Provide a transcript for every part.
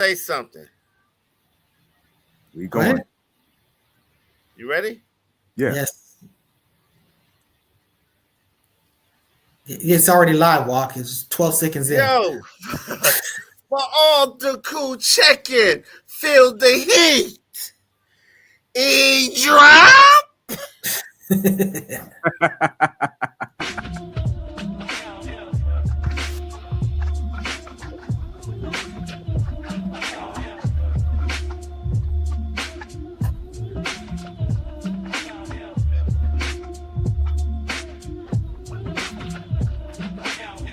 say something. We going. You ready? Yeah. Yes. It's already live, Walk. It's 12 seconds in. Yo, for all the cool check-in, feel the heat. E-drop.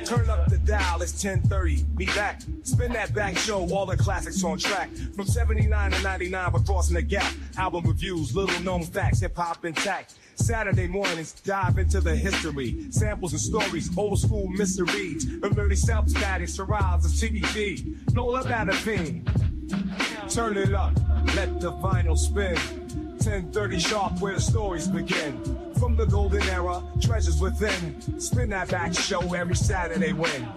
Turn up the dial, it's 10:30. Be back. Spin that back show, all the classics on track. From 79 to 99, we're crossing the gap. Album reviews, little known facts, hip hop intact. Saturday mornings, dive into the history. Samples and stories, old school mysteries. Early self-static, surrounds of TVG. Blow up at a ping. Turn it up, let the vinyl spin. 10:30 sharp, where the stories begin. From the golden era, treasures within. Spin that back show every Saturday when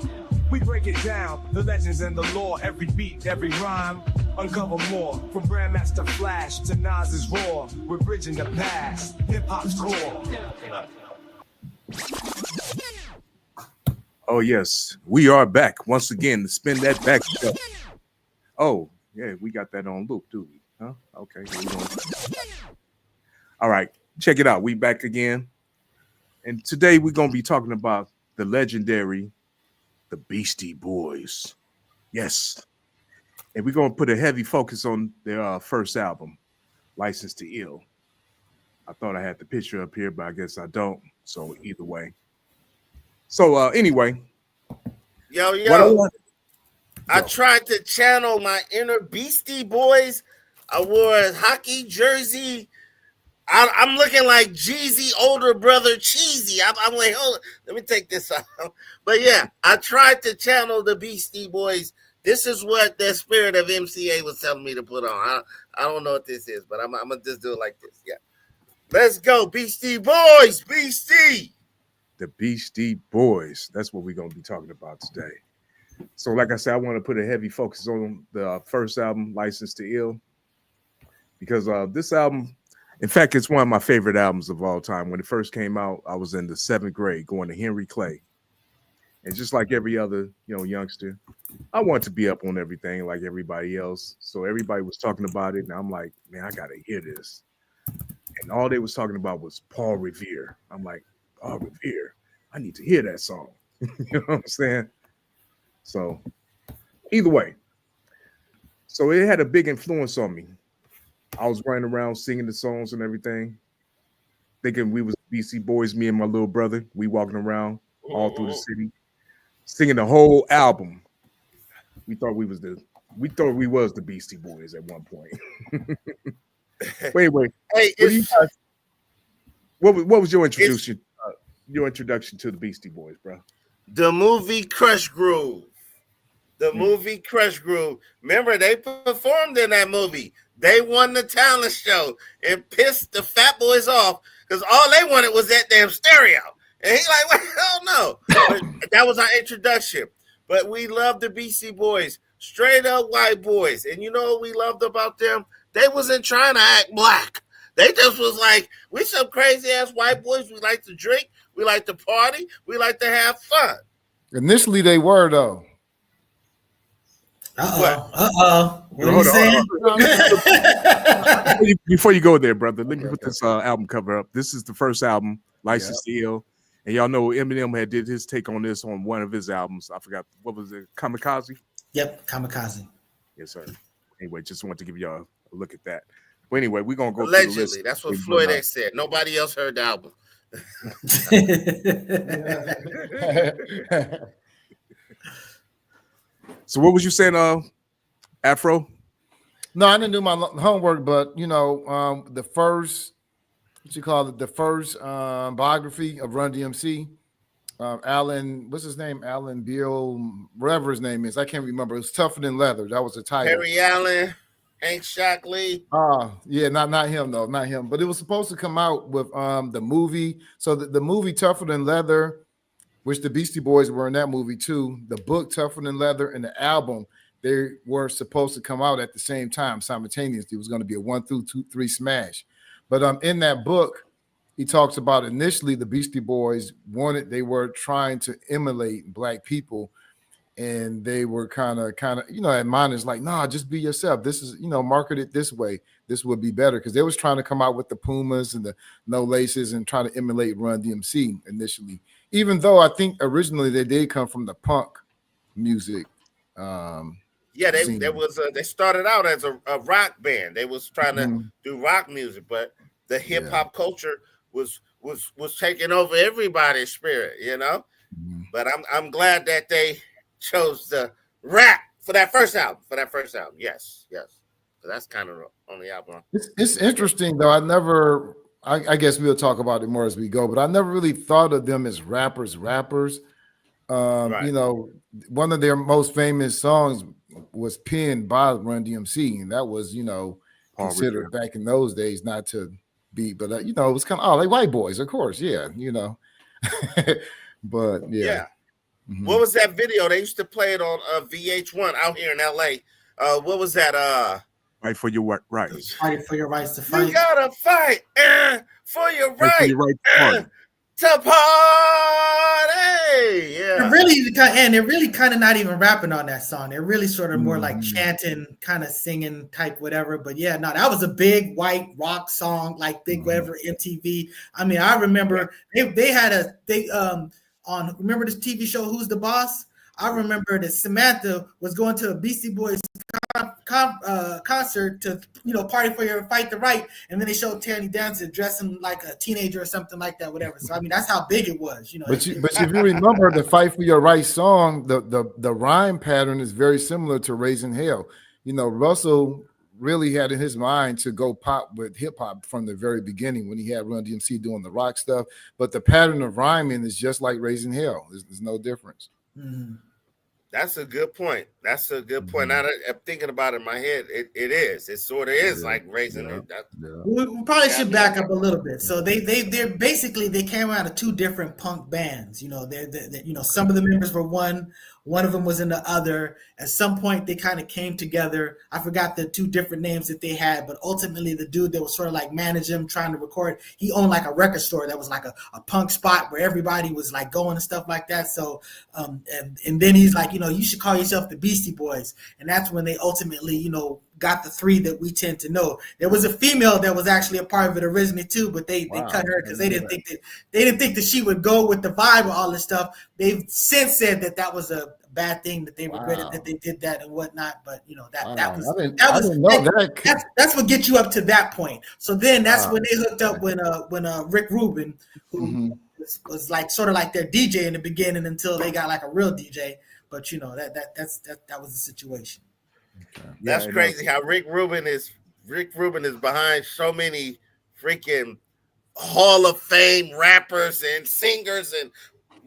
we break it down, the legends and the lore. Every beat, every rhyme, uncover more. From Grandmaster Flash to Nas's Raw, we're bridging the past, hip-hop's core. Oh, yes. We are back once again to Spin That Back show. Oh, yeah, we got that on loop, do we? Huh? Okay. All right. Check it out. We back again. And today we're going to be talking about the legendary, the Beastie Boys. Yes. And we're going to put a heavy focus on their first album, License to Ill. I thought I had the picture up here, but I guess I don't. So either way. So anyway. Yo. I tried to channel my inner Beastie Boys. I wore a hockey jersey. I'm looking like Jeezy older brother Cheesy. I'm like, hold on, let me take this out. But yeah, I tried to channel the Beastie Boys. This is what the spirit of MCA was telling me to put on. I don't know what this is, but I'm gonna just do it like this. Yeah, let's go, Beastie Boys, Beastie. The Beastie Boys. That's what we're gonna be talking about today. So, like I said, I want to put a heavy focus on the first album, License to Ill, because this album. In fact, it's one of my favorite albums of all time. When it first came out, I was in the 7th grade going to Henry Clay. And just like every other, youngster, I wanted to be up on everything like everybody else. So everybody was talking about it. And I'm like, man, I got to hear this. And all they was talking about was Paul Revere. I'm like, Paul Revere, I need to hear that song. You know what I'm saying? So either way. So it had a big influence on me. I was running around singing the songs and everything, thinking we was BC Boys, me and my little brother. We walking around all through the city, singing the whole album. We thought we was the Beastie Boys at one point. Wait. Hey, what was your introduction? Your introduction to the Beastie Boys, bro? The movie Crush Groove. Remember, they performed in that movie. They won the talent show and pissed the fat boys off because all they wanted was that damn stereo. And he's like, well, hell no. But that was our introduction. But we loved the Beastie Boys, straight up white boys. And you know what we loved about them? They wasn't trying to act black. They just was like, we some crazy ass white boys. We like to drink. We like to party. We like to have fun. Initially, they were, though. What are you saying? Before you go there, brother, let me put this album cover up. This is the first album, License to Ill. And y'all know Eminem had did his take on this on one of his albums. I forgot, what was it? Kamikaze? Yep, Kamikaze. Yes, sir. Anyway, just wanted to give y'all a look at that. But anyway, we're going to go allegedly, through the list. That's what Floyd X said. Nobody else heard the album. So what was you saying, Afro? No, I didn't do my homework, but the first, the first biography of Run DMC, Alan, what's his name? Alan Beal, whatever his name is, I can't remember. It was Tougher Than Leather. That was the title. Harry Allen, Hank Shockley. Yeah, not him though, not him. But it was supposed to come out with the movie. So the movie Tougher Than Leather, which the Beastie Boys were in that movie too. The book Tougher Than Leather and the album, they were supposed to come out at the same time simultaneously. It was going to be a 1 through 2, 3 smash. But in that book, he talks about initially the Beastie Boys they were trying to emulate black people. And they were kind of, at mine is like, nah, just be yourself. This is, market it this way. This would be better. Because they was trying to come out with the Pumas and the no laces and try to emulate Run DMC initially. Even though I think originally they did come from the punk music. They started out as a rock band. They was trying to do rock music, but the hip hop culture was taking over everybody's spirit, But I'm glad that they chose the rap for that first album. Yes. So that's kind of on the album. It's interesting though. I guess we'll talk about it more as we go, but I never really thought of them as rappers. Right. One of their most famous songs was penned by Run DMC, and that was, considered back in those days not to be, but it was kind of like white boys, of course, but yeah. Mm-hmm. What was that video? They used to play it on VH1 out here in LA. What was that? Fight for your rights. Fight for your rights to fight. You gotta fight for your right to party. Yeah. They're really kind of not even rapping on that song. They're really sort of more like chanting, kind of singing type whatever. But yeah, no, that was a big white rock song, like big whatever MTV. I mean, I remember they had on remember this TV show Who's the Boss? I remember that Samantha was going to a Beastie Boys concert to party for your fight the right, and then they showed Tanny Dancer dressing like a teenager or something like that, whatever. So I mean that's how big it was, But if you remember the Fight for Your Right song, the rhyme pattern is very similar to Raising Hell. Russell really had in his mind to go pop with hip hop from the very beginning when he had Run DMC doing the rock stuff. But the pattern of rhyming is just like Raising Hell. There's no difference. Mm-hmm. That's a good point. Now that I'm thinking about it in my head, it is. It sort of is like Raising It. We probably should back up a little bit. So they're basically they came out of two different punk bands. They're some of the members were one of them was in the other. At some point, they kind of came together. I forgot the two different names that they had, but ultimately, the dude that was sort of like managing them, trying to record, he owned like a record store that was like a punk spot where everybody was like going and stuff like that. So, and then he's like, you should call yourself the Beastie Boys, and that's when they ultimately, got the three that we tend to know. There was a female that was actually a part of it originally too, but they cut her because they didn't think that she would go with the vibe of all this stuff. They've since said that was a bad thing, that they regretted that they did that and whatnot. But that's what gets you up to that point. So then that's when they hooked up when Rick Rubin, who was like sort of like their DJ in the beginning until they got like a real DJ. But that was the situation. Okay. That's crazy how Rick Rubin is behind so many freaking Hall of Fame rappers and singers and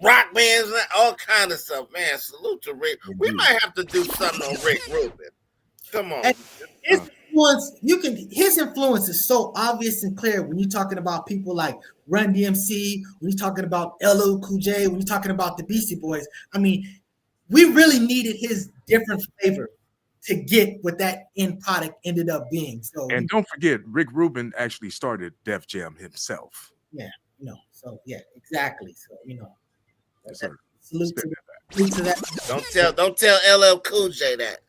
rock bands and all kind of stuff. Man, salute to Rick. We might have to do something on Rick Rubin. Come on. His influence is so obvious and clear when you're talking about people like Run DMC, when you're talking about LL Cool J, when you're talking about the Beastie Boys. I mean, we really needed his different flavor to get what that end product ended up being. So, and don't forget, Rick Rubin actually started Def Jam himself. Yeah, so yeah, exactly. So yes, sir. Salute to that. Don't tell LL Cool J that.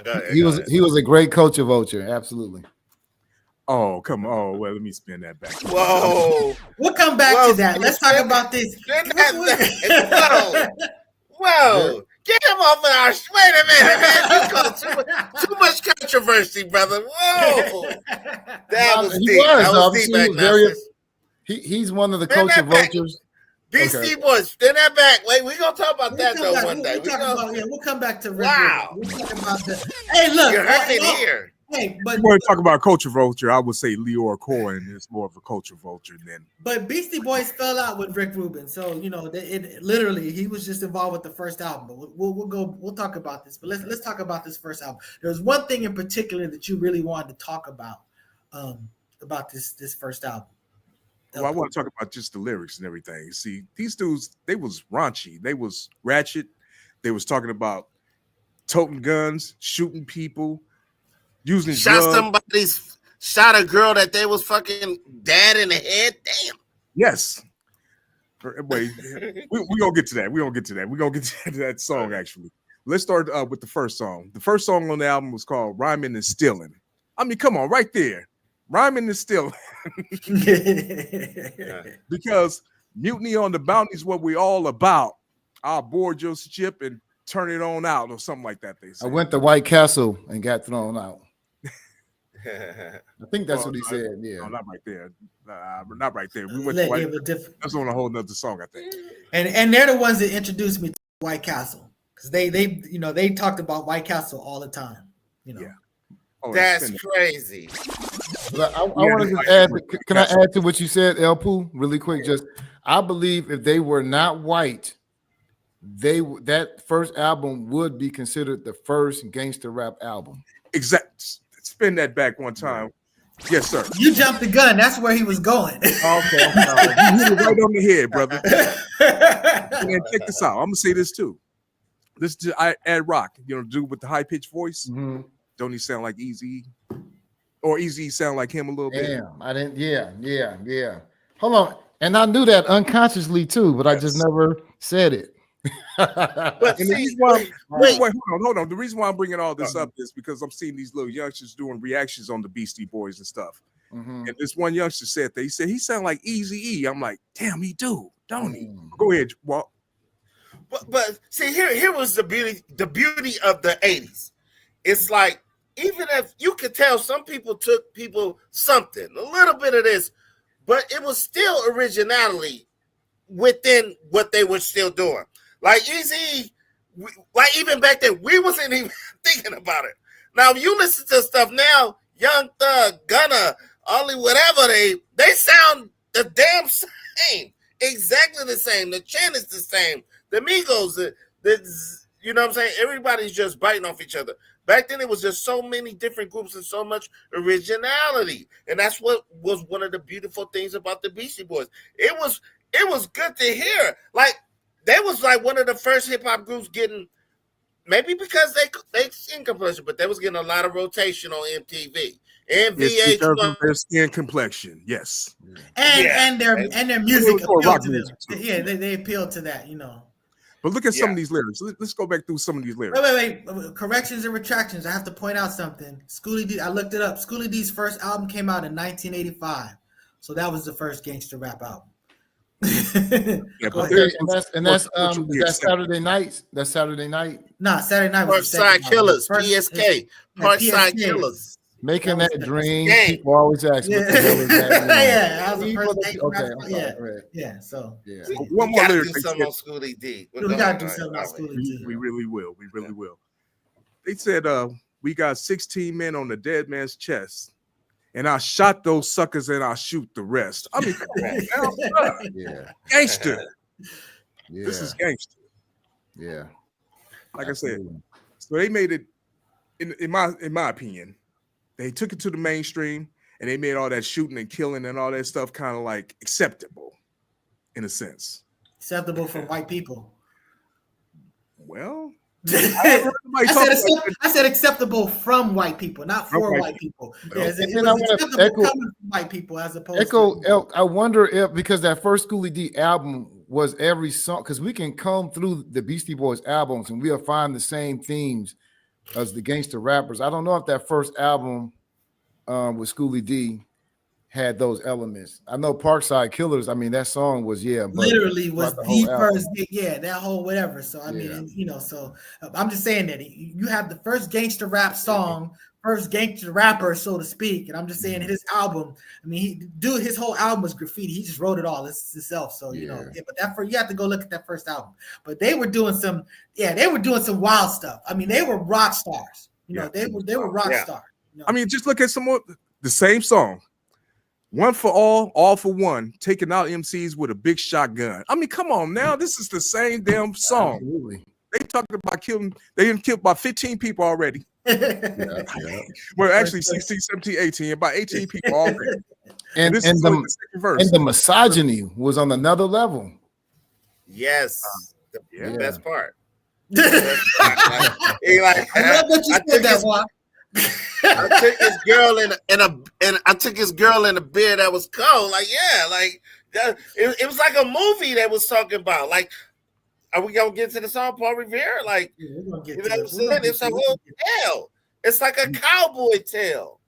Go ahead. He was a great culture vulture, absolutely. Oh, come on. Well, let me spin that back. Whoa. We'll come back to that. Let's talk about this. Whoa. Get him off of our... Wait a minute, man. You caused too much controversy, brother. Whoa. That was deep. He's one of the culture vultures. Beastie Boys, spin that back. Wait, we're going to talk about that, though, one day. We'll come back to Rick. Wow. We'll talk about that. Hey, look. You're hurting here. Hey, but you want to talk about culture vulture? I would say Leor Cohen is more of a culture vulture than. But Beastie Boys fell out with Rick Rubin, so it literally he was just involved with the first album. But we'll talk about this. But let's talk about this first album. There's one thing in particular that you really wanted to talk about this first album. Well, I want to talk about just the lyrics and everything. See, these dudes, they was raunchy. They was ratchet. They was talking about toting guns, shooting people, using drugs. Shot a girl that they was fucking dad in the head. Damn. Yes. Wait, we gonna get to that. We're gonna get to that song, actually. Let's start with the first song. The first song on the album was called Rhyming and Stealing. I mean, come on, right there. Rhyming and Stealing. Because mutiny on the bounty is what we all about. I'll board your ship and turn it on out or something like that. They said. I went to White Castle and got thrown out. I think that's what he said. Yeah, no, not right there. Not right there. We went to White. That's on a whole nother song, I think. And they're the ones that introduced me to White Castle because they talked about White Castle all the time. Yeah. Oh, that's crazy. I want to just add. Can I add to what you said, El Poo, really quick? Just I believe if they were not white, that first album would be considered the first gangster rap album. Exactly. Spin that back one time. Yes, sir. You jumped the gun. That's where he was going. Okay. You hit it right on the head, brother. And check this out. I'm gonna say this too. This is Ad Rock, dude with the high pitched voice. Mm-hmm. Don't he sound like Easy? Or Easy sound like him a little bit? Damn, I didn't. Yeah. Hold on, and I knew that unconsciously too, but I just never said it. But see, hold on. The reason why I'm bringing all this up is because I'm seeing these little youngsters doing reactions on the Beastie Boys and stuff. Mm-hmm. And this one youngster said that he sound like Eazy-E. I'm like, damn, he do, don't he? Go ahead, Walt. But see, here was the beauty of the 80s. It's like, even if you could tell some people took something, a little bit of this, but it was still originality within what they were still doing. Like Easy, like even back then, we wasn't even thinking about it. Now, if you listen to stuff now, Young Thug, Gunna, Ollie, whatever, they sound the damn same. Exactly the same. The chant is the same. The Migos, you know what I'm saying? Everybody's just biting off each other. Back then, it was just so many different groups and so much originality. And that's what was one of the beautiful things about the Beastie Boys. It was good to hear. Like, they was like one of the first hip hop groups getting, maybe because they skin complexion, but they was getting a lot of rotation on MTV and VH1. Because of their skin complexion, yes, and their music appealed to them. Yeah, they appealed to that, But look at some of these lyrics. Let's go back through some of these lyrics. Wait. Corrections and retractions. I have to point out something. Schoolie D, I looked it up. Schoolie D's first album came out in 1985, so that was the first gangster rap album. That's Saturday night. That's Saturday night. No, Saturday night was Parkside Killers, PSK, Parkside Killers. Making that dream. People always ask me. That was the first Yeah. So one more lyric. Do something on Schoolie D. We gotta do something on Schoolie D. We really will. We really will. They said, we got 16 men on the dead man's chest. And I shot those suckers and I'll shoot the rest. I mean, come on, yeah. Gangster. Yeah. This is gangster. Yeah. Like absolutely. I said, so they made it, in my opinion, they took it to the mainstream and they made all that shooting and killing and all that stuff kind of like acceptable in a sense. Acceptable for white people. Well, I said acceptable from white people, not for white people. Yeah, it was acceptable coming from white people as opposed to. I wonder if, because that first Schoolie D album was every song, because we can comb through the Beastie Boys albums and we'll find the same themes as the gangster rappers. I don't know if that first album with Schoolie D had those elements. I know Parkside Killers. I mean, that song was literally was the first, that whole whatever. So I mean, so I'm just saying that you have the first gangster rap song, first gangster rapper, so to speak. And I'm just saying his album. I mean, his whole album was graffiti. He just wrote it all himself. So but you have to go look at that first album. But they were doing some wild stuff. I mean, they were rock stars. They were rock stars. I mean, just look at some more the same song. One for all for one, taking out MCs with a big shotgun. I mean, come on now. This is the same damn song. Absolutely. They talking about killing. They didn't kill about 15 people already. Yeah. Well, actually 16, 17, 18, about 18 people already. And this is the the second verse. And the misogyny was on another level. Yes, the best part. I love that you said that, Juan. I took his girl I took his girl in a beer that was cold. Like, yeah, like it was like a movie that was talking about. Like, are we gonna get to the song Paul Revere? Like, you know what I'm saying? It's a whole tale. It's like a cowboy tale.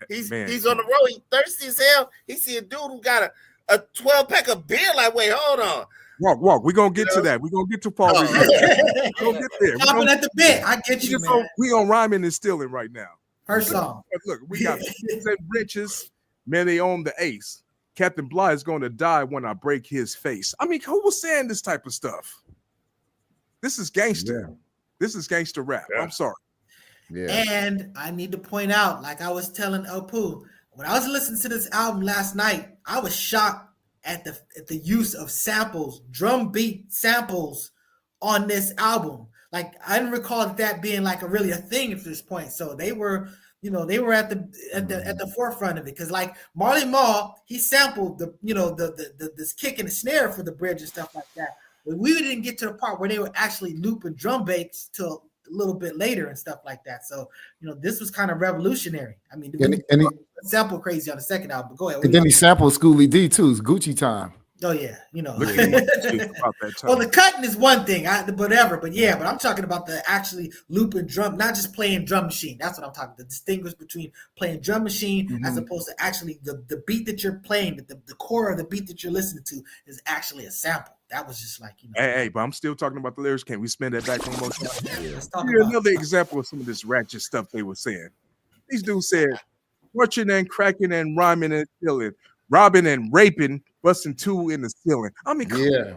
He's on the road. He thirsty as hell. He see a dude who got a 12-pack of beer. Like, wait, hold on. Walk. We're gonna get to that. We're gonna get to Paul Revere. We're gonna get there. Chopping at the bit. I get you, man. We on rhyming and stealing right now. First song. Look, we got riches. Man, they own the ace. Captain Bligh is going to die when I break his face. I mean, who was saying this type of stuff? This is gangster. Yeah. This is gangster rap. Yeah. I'm sorry. Yeah. And I need to point out, like I was telling Apu, when I was listening to this album last night, I was shocked at the use of samples, drum beat samples on this album. Like, I didn't recall that being like really a thing at this point. So they were at the forefront of it, because like Marley Marl, he sampled this kick and the snare for the bridge and stuff like that. But we didn't get to the part where they were actually looping drum bass till a little bit later and stuff like that. So this was kind of revolutionary. I mean, he sample crazy on the second album. But go ahead. And then he sampled Schoolie D too. It's Gucci Time. Oh yeah, well, the cutting is one thing, whatever. But I'm talking about the actually looping drum, not just playing drum machine. That's what I'm talking. The distinguish between playing drum machine as opposed to actually the beat that you're playing, the core of the beat that you're listening to is actually a sample. That was just like Hey, but I'm still talking about the lyrics. Can we spin that back on motion? Let's talk about another example of some of this ratchet stuff they were saying. These dudes said, "Torching and cracking and rhyming and killing, robbing and raping, busting two in the ceiling." I mean, yeah.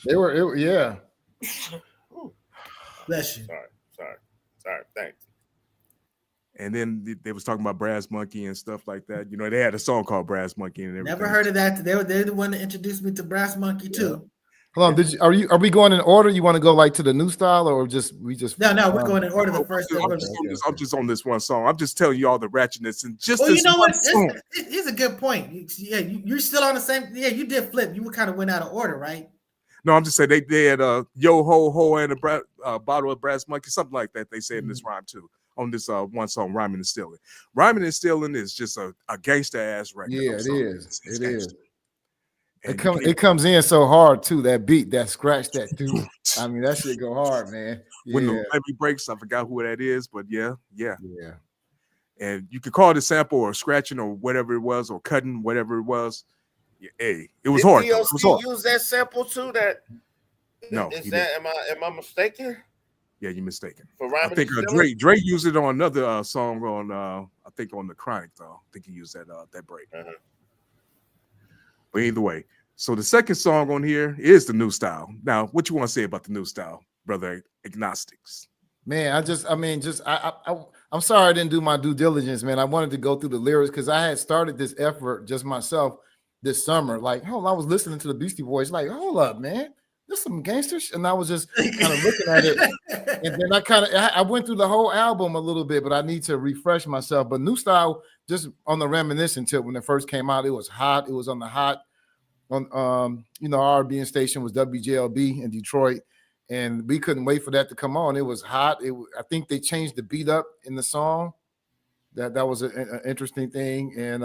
They were, yeah. Bless you. Sorry. Thanks. And then they was talking about Brass Monkey and stuff like that. They had a song called Brass Monkey and everything. Never heard of that. They're the one that introduced me to Brass Monkey too. Hold on, are we going in order? You want to go like to the new style, or we just No, we're going in order. The first. I'm just on this one song. I'm just telling you all the ratchetness and just. Well, you know what? It's a good point. You're still on the same. Yeah, you did flip. You kind of went out of order, right? No, I'm just saying they had yo ho ho and a bottle of Brass Monkey, something like that. They said in this rhyme too. On this one song, Rhyming and Stealing. Rhyming and Stealing is just a gangster ass record. Yeah, it is. It is. It comes in so hard too. That beat, that scratch, that dude. I mean, that shit go hard, man. Yeah. When the levy breaks, I forgot who that is, but yeah. And you could call it a sample or scratching or whatever it was, or cutting, whatever it was. Yeah, hey, it was hard. Did DOC use that sample too? No. Am I mistaken? Yeah, you're mistaken. I think Dre used it on another song on I think on the Chronic though. I think he used that break. But either way, so the second song on here is the new style. Now, what you want to say about the new style, brother Agnostics? Man, I'm sorry I didn't do my due diligence, man. I wanted to go through the lyrics because I had started this effort just myself this summer. Like, I was listening to the Beastie Boys, like, hold up, man. There's some gangster shit. And I was just kind of looking at it. And then I went through the whole album a little bit, but I need to refresh myself. But new style, just on the reminiscent tip, when it first came out, it was hot. It was on the hot on our being station was WJLB in Detroit. And we couldn't wait for that to come on. It was hot. I think they changed the beat up in the song. That was an interesting thing. And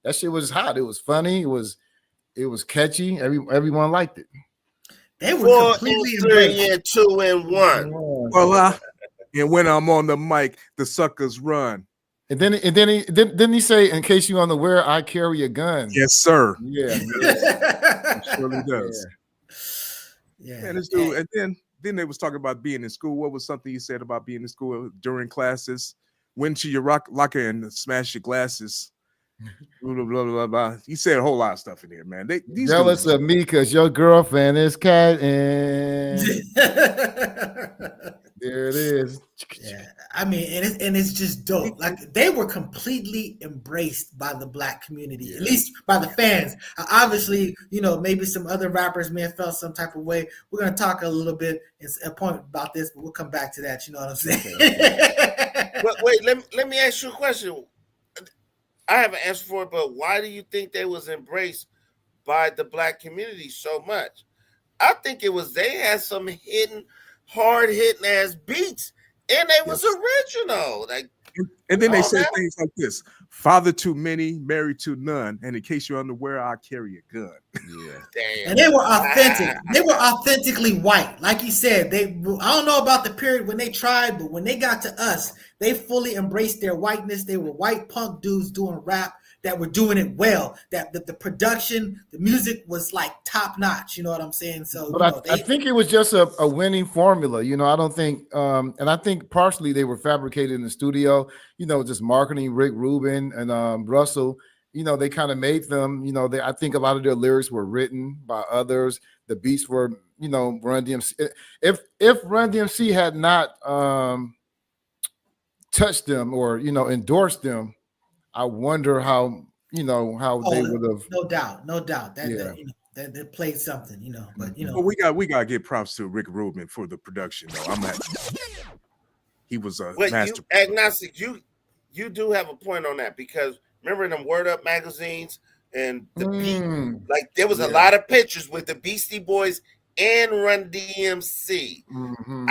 that shit was hot. It was funny. It was catchy. Everyone liked it. They were 4 and 3 and 2 and 1. Well, and when I'm on the mic, the suckers run. And then didn't he say, "In case you unaware, I carry a gun"? Yes, sir. Yeah, it surely does. Yeah. And this dude, and then they was talking about being in school. What was something you said about being in school during classes? Went to your locker and smash your glasses. Blah, blah, blah, blah, blah. He said a whole lot of stuff in here, man. These jealous of me because your girlfriend is cat and There it is. Yeah, I mean, and it's just dope. Like they were completely embraced by the black community, at least by the fans. Obviously, maybe some other rappers may have felt some type of way. We're gonna talk a little bit a point about this, but we'll come back to that. You know what I'm saying? Okay. But wait, let me ask you a question. I have an answer for it, but why do you think they was embraced by the black community so much? I think it was they had some hard hitting ass beats. And they was original. Like, and then they said things like this: "Father too many, married to none." And in case you're unaware, I carry a gun. Yeah, damn. And they were authentic. They were authentically white, like you said. I don't know about the period when they tried, but when they got to us, they fully embraced their whiteness. They were white punk dudes doing rap that were doing it well. That the production, the music was like top notch. You know what I'm saying? So, but I think it was just a winning formula. I don't think, and I think partially they were fabricated in the studio. Just marketing Rick Rubin and Russell. They kind of made them. I think a lot of their lyrics were written by others. The beats were, Run DMC. If Run DMC had not touched them or endorsed them, I wonder how they would have. No doubt that they played something, but But we got to give props to Rick Rubin for the production, though. He was a master. Agnostic, you do have a point on that, because remember in them Word Up magazines and the beat, like there was a lot of pictures with the Beastie Boys and Run DMC. Mm-hmm.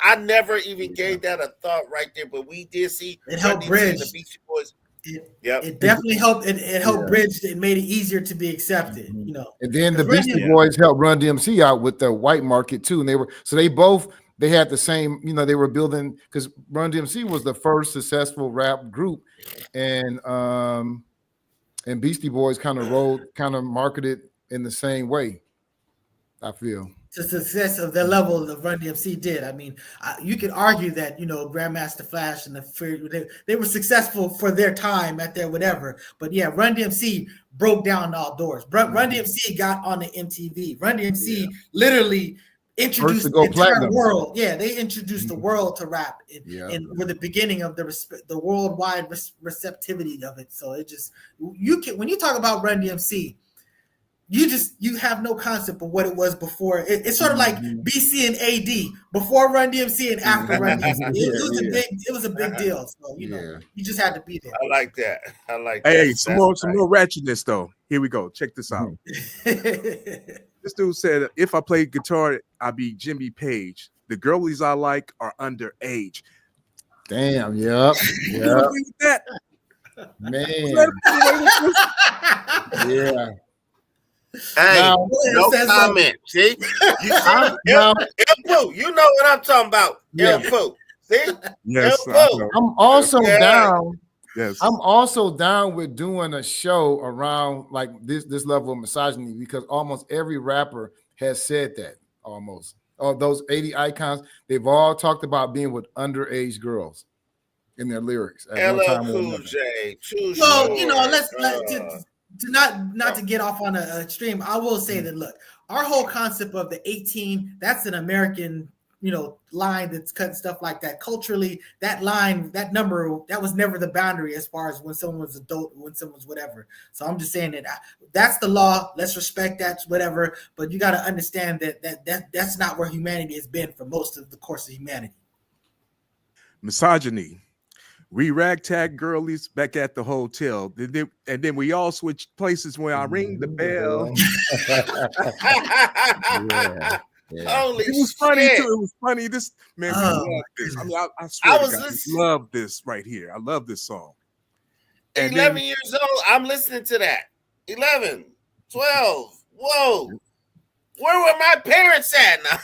I never even gave that a thought right there, but we did see it helped bridge the Beastie Boys. It definitely helped. It helped bridge. It made it easier to be accepted. And then the Beastie Boys helped Run DMC out with the white market too, and they had the same. They were building, because Run DMC was the first successful rap group, and Beastie Boys kind of marketed in the same way. I feel the success of the level that Run DMC did. I mean, you could argue that Grandmaster Flash and they were successful for their time at their whatever. But yeah, Run DMC broke down all doors. Run DMC got on the MTV. Run DMC literally introduced the entire world. Yeah, they introduced the world to rap, and were the beginning of the worldwide receptivity of it. So it just when you talk about Run DMC. You have no concept of what it was before. It's sort of like BC and AD before Run DMC and after Run DMC. It was a big deal. So you just had to be there. I like that. Hey, some more ratchetness though. Here we go. Check this out. This dude said, "If I played guitar, I'd be Jimmy Page. The girlies I like are underage." Damn. Yep. You agree with that? Man. Yeah. Hey, no comment. See, you know what I'm talking about. See, yes, I'm also down. Yes, I'm also down with doing a show around like this level of misogyny, because almost every rapper has said that. Almost all those 80 icons, they've all talked about being with underage girls in their lyrics. LL Cool J. Let's not to get off on a extreme. I will say that look, our whole concept of the 18, that's an American, line that's cutting stuff like that. Culturally, that line, that number, that was never the boundary as far as when someone was adult, when someone's whatever. So I'm just saying that that's the law. Let's respect that, whatever. But you got to understand that's not where humanity has been for most of the course of humanity. Misogyny. We ragtag girlies back at the hotel, and then we all switch places when I ring the bell. Holy it was shit. Funny too. It was funny. This man, I love this. I mean, I swear to God, I love this right here. I love this song. And 11 years old, I'm listening to that. 11, 12. Whoa. Where were my parents at now?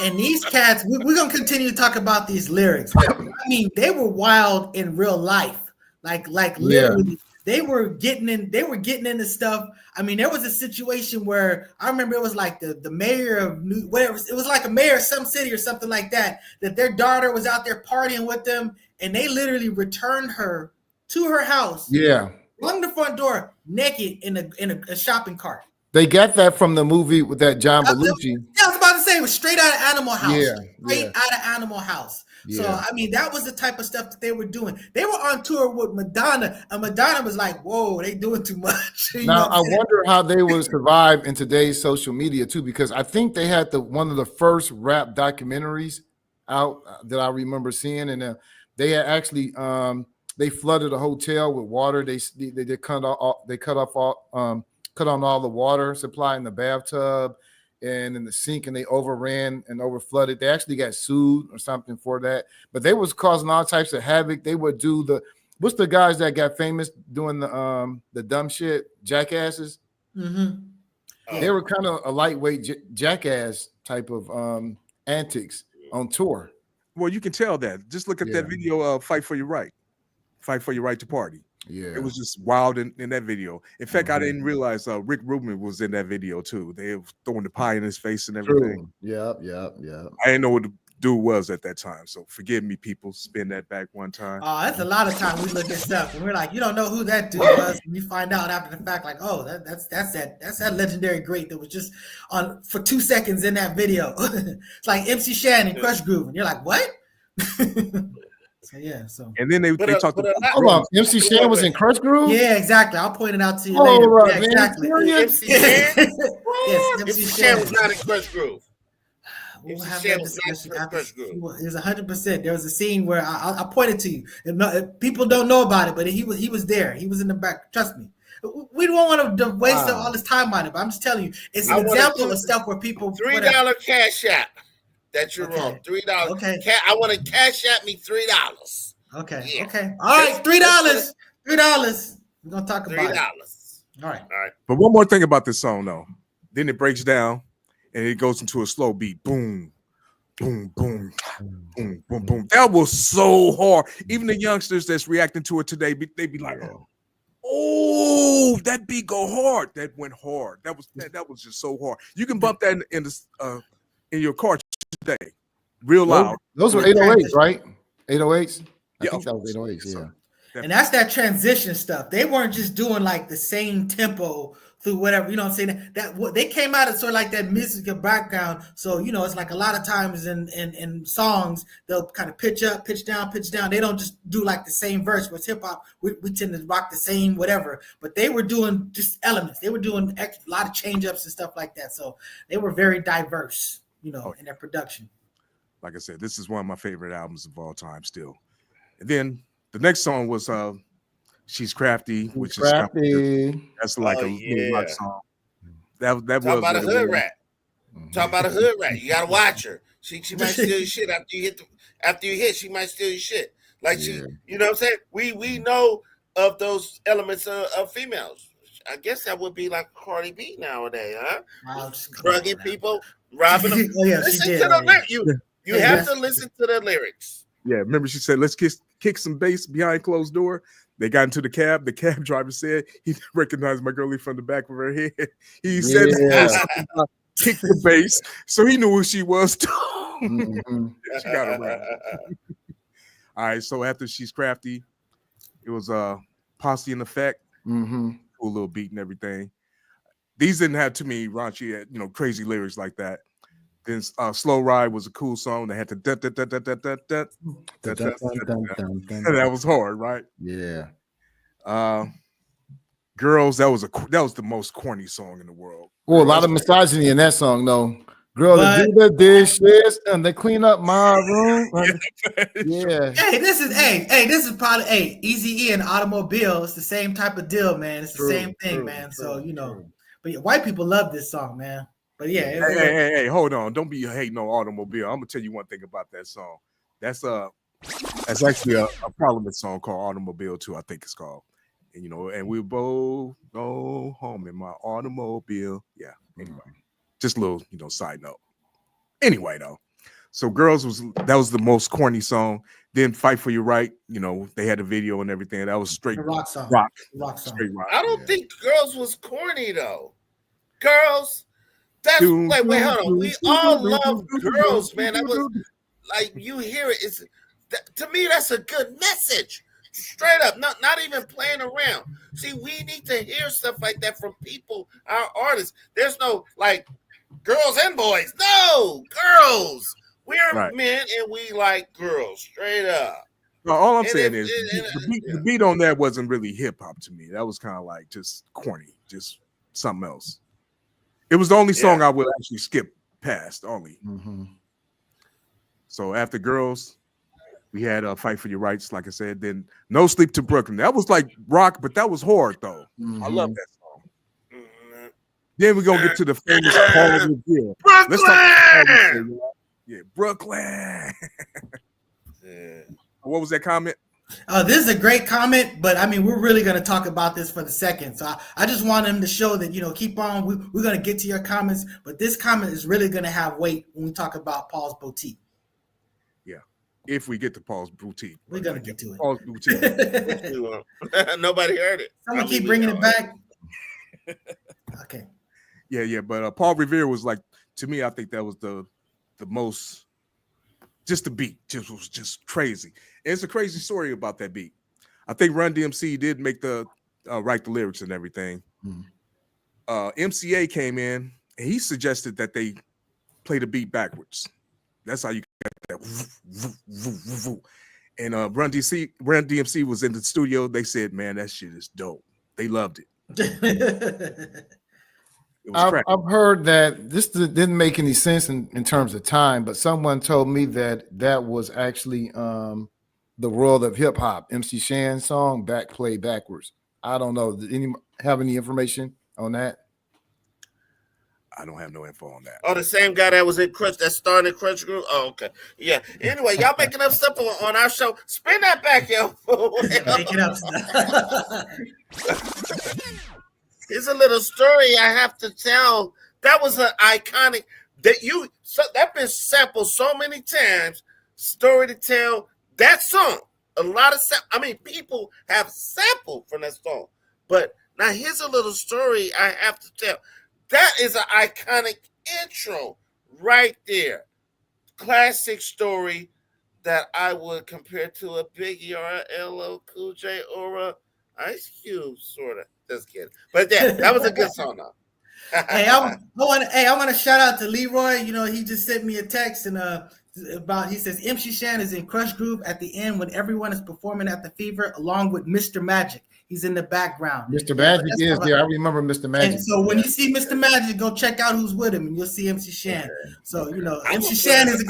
And these cats, we're gonna continue to talk about these lyrics. I mean, they were wild in real life. Like literally, they were getting into stuff. I mean, there was a situation where I remember it was like the mayor of whatever, it was like a mayor of some city or something like that their daughter was out there partying with them, and they literally returned her to her house. Yeah. Rung the front door naked in a shopping cart. They got that from the movie with that John Belushi. I was about to say It was straight out of Animal House. Yeah, Straight yeah. out of Animal House. So, Yeah. I mean, that was the type of stuff that they were doing. They were on tour with Madonna, and Madonna was like, whoa, they doing too much. You Now, know what I I'm saying? wonder how they would survive in today's social media too, because I think they had one of the first rap documentaries out that I remember seeing, and they had actually they flooded a hotel with water. They cut on all the water supply in the bathtub and in the sink, and they overran and over flooded. They actually got sued or something for that, but they was causing all types of havoc. They would do what's the guys that got famous doing the dumb shit, jackasses? Mm-hmm. They were kind of a lightweight jackass type of antics on tour. Well, you can tell that. Just look at that video of Fight for Your Right. Fight for Your Right to Party. Yeah. It was just wild in that video. In fact, I didn't realize Rick Rubin was in that video too. They were throwing the pie in his face and everything. Yep. I didn't know what the dude was at that time. So forgive me, people. Spin that back one time. Oh, that's a lot of time we look at stuff and we're like, you don't know who that dude was, and you find out after the fact, like, oh, that's that legendary great that was just on for 2 seconds in that video. It's like MC Shan and Crush Groove, and you're like, what? So yeah, so and then they talked about hold on, MC Shan was in Crush Groove? Yeah, exactly. I'll point it out to you later. Right, yeah, man. exactly. MC Shan? Yes, MC Shan was not in Crush Groove. We'll MC have Shan that was not discussion in after. Crush Groove. It was 100%. There was a scene where I pointed to you. People don't know about it, but he was there. He was in the back. Trust me. We don't want to waste all this time on it, but I'm just telling you, it's an example of stuff where people $3 cash app. That you're wrong. $3. Okay. I want to cash at me $3. Okay. Yeah. Okay. All right. $3. $3. We're gonna talk about $3. it. All right. But one more thing about this song, though. Then it breaks down and it goes into a slow beat. Boom, boom, boom, boom, boom, boom. That was so hard. Even the youngsters that's reacting to it today, they be like, "Oh, that beat go hard." That went hard. That was just so hard. You can bump that in your car today, real loud. Those were 808s, right? 808s. I Yeah, think that was 808s. Yeah. And that's that transition stuff. They weren't just doing like the same tempo through whatever, you know what I'm saying? That what they came out of sort of like that musical background. So, you know, it's like a lot of times in songs, they'll kind of pitch up, pitch down, pitch down. They don't just do like the same verse. With hip hop, we tend to rock the same whatever. But they were doing just elements. They were doing a lot of change ups and stuff like that. So they were very diverse, you know, in their production. Like I said, this is one of my favorite albums of all time still. And then the next song was She's Crafty, which is that's like a little rock song. That Talk was about a hood rat. Talk about a hood rat. You gotta watch her. She might steal your shit after you hit. She might steal your shit. Like she, you know what I'm saying? We know of those elements of females. I guess that would be like Cardi B nowadays, huh? Drugging people, robbing them. Listen to the lyrics. You have to listen to the lyrics. Yeah, remember she said, "Let's kick some bass behind closed door." They got into the cab. The cab driver said he recognized my girlie from the back of her head. He said, "Kick the bass," so he knew who she was too. She got around. All right, so after She's Crafty, it was Posse in Effect. Cool little beat and everything. These didn't have too many raunchy, crazy lyrics like that. Then Slow Ride was a cool song. They had to that was hard, right? Yeah. Girls, that was the most corny song in the world. Well, a lot of misogyny in that song, though. Girl, they do the dishes and they clean up my room. Yeah. Hey, this is probably Eazy-E and Automobile. It's the same type of deal, man. It's the same thing, man. So but white people love this song, man. But yeah, hey, hold on! Don't be hating on Automobile. I'm gonna tell you one thing about that song. That's actually a Parliament song called Automobile too. I think it's called. And and we both go home in my automobile. Yeah. Anyway, just a little side note. Anyway, though, so Girls was the most corny song. Then Fight for Your Right. They had a video and everything. That was straight rock song. Rock song. Straight rock. I don't think Girls was corny though. Girls. Wait, hold on. We all love Girls, man. That was like you hear it. To me, that's a good message. Straight up, not even playing around. See, we need to hear stuff like that from people, our artists. There's no girls and boys. No, girls. We're Right. men and we like girls. Straight up. Well, all I'm And saying if- is and- the beat on that wasn't really hip hop to me. That was kind of like just corny, just something else. It was the only song I would actually skip past, only. Mm-hmm. So after Girls, we had Fight for Your Rights, like I said. Then No Sleep to Brooklyn. That was like rock, but that was hard, though. Mm-hmm. I love that song. Mm-hmm. Then we're going to get to the famous Paul Revere. Brooklyn! Let's talk about Paul Revere. Yeah, Brooklyn. Yeah. What was that comment? This is a great comment, but I mean, we're really going to talk about this for the second. So I just want him to show that, keep on. We're going to get to your comments, but this comment is really going to have weight when we talk about Paul's Boutique. Yeah, if we get to Paul's Boutique. We're going to get to it. Paul's Boutique. Nobody heard it. Someone keep bringing it back. Okay. Yeah, but Paul Revere was like, to me, I think that was the most, just the beat was just crazy. And it's a crazy story about that beat. I think Run DMC did make write the lyrics and everything. Mm-hmm. MCA came in and he suggested that they play the beat backwards. That's how you get that. And Run DMC was in the studio. They said, man, that shit is dope. They loved it. I've heard that this didn't make any sense in terms of time, but someone told me that was actually the World of Hip Hop, MC Shan's song, play backwards. I don't know. Did any have any information on that? I don't have no info on that. Oh, the same guy that was in Crunch, that started in Crunch Group? Oh, okay. Yeah. Anyway, y'all making up stuff on our show. Spin that back, yo. Making up stuff. Here's a little story I have to tell. That was an iconic that been sampled so many times. Story to tell. That song. A lot of people have sampled from that song. But now here's a little story I have to tell. That is an iconic intro right there. Classic story that I would compare to a Biggie or a LL Cool J or a Ice Cube, sort of. Just kidding. But yeah, that was a good song, though. Hey, I want to shout out to Leroy. He just sent me a text and he says MC Shan is in Crush Groove at the end when everyone is performing at the Fever along with Mr. Magic. He's in the background. Mr. Magic is there. I remember Mr. Magic. And so when you see Mr. Magic, go check out who's with him, and you'll see MC Shan. Okay. So MC Shan is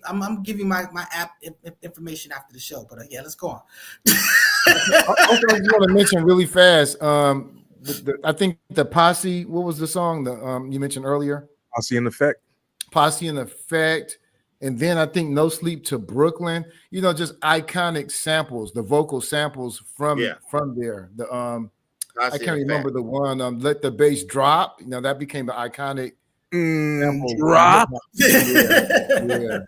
I'm gonna give you my app information after the show. But yeah, let's go on. I just want to mention really fast. I think the Posse. What was the song that you mentioned earlier? Posse in Effect. Posse in Effect. And then I think No Sleep to Brooklyn, just iconic samples, the vocal samples from there. I can't remember the one, Let the Bass Drop. That became the iconic sample. Drop. Yeah.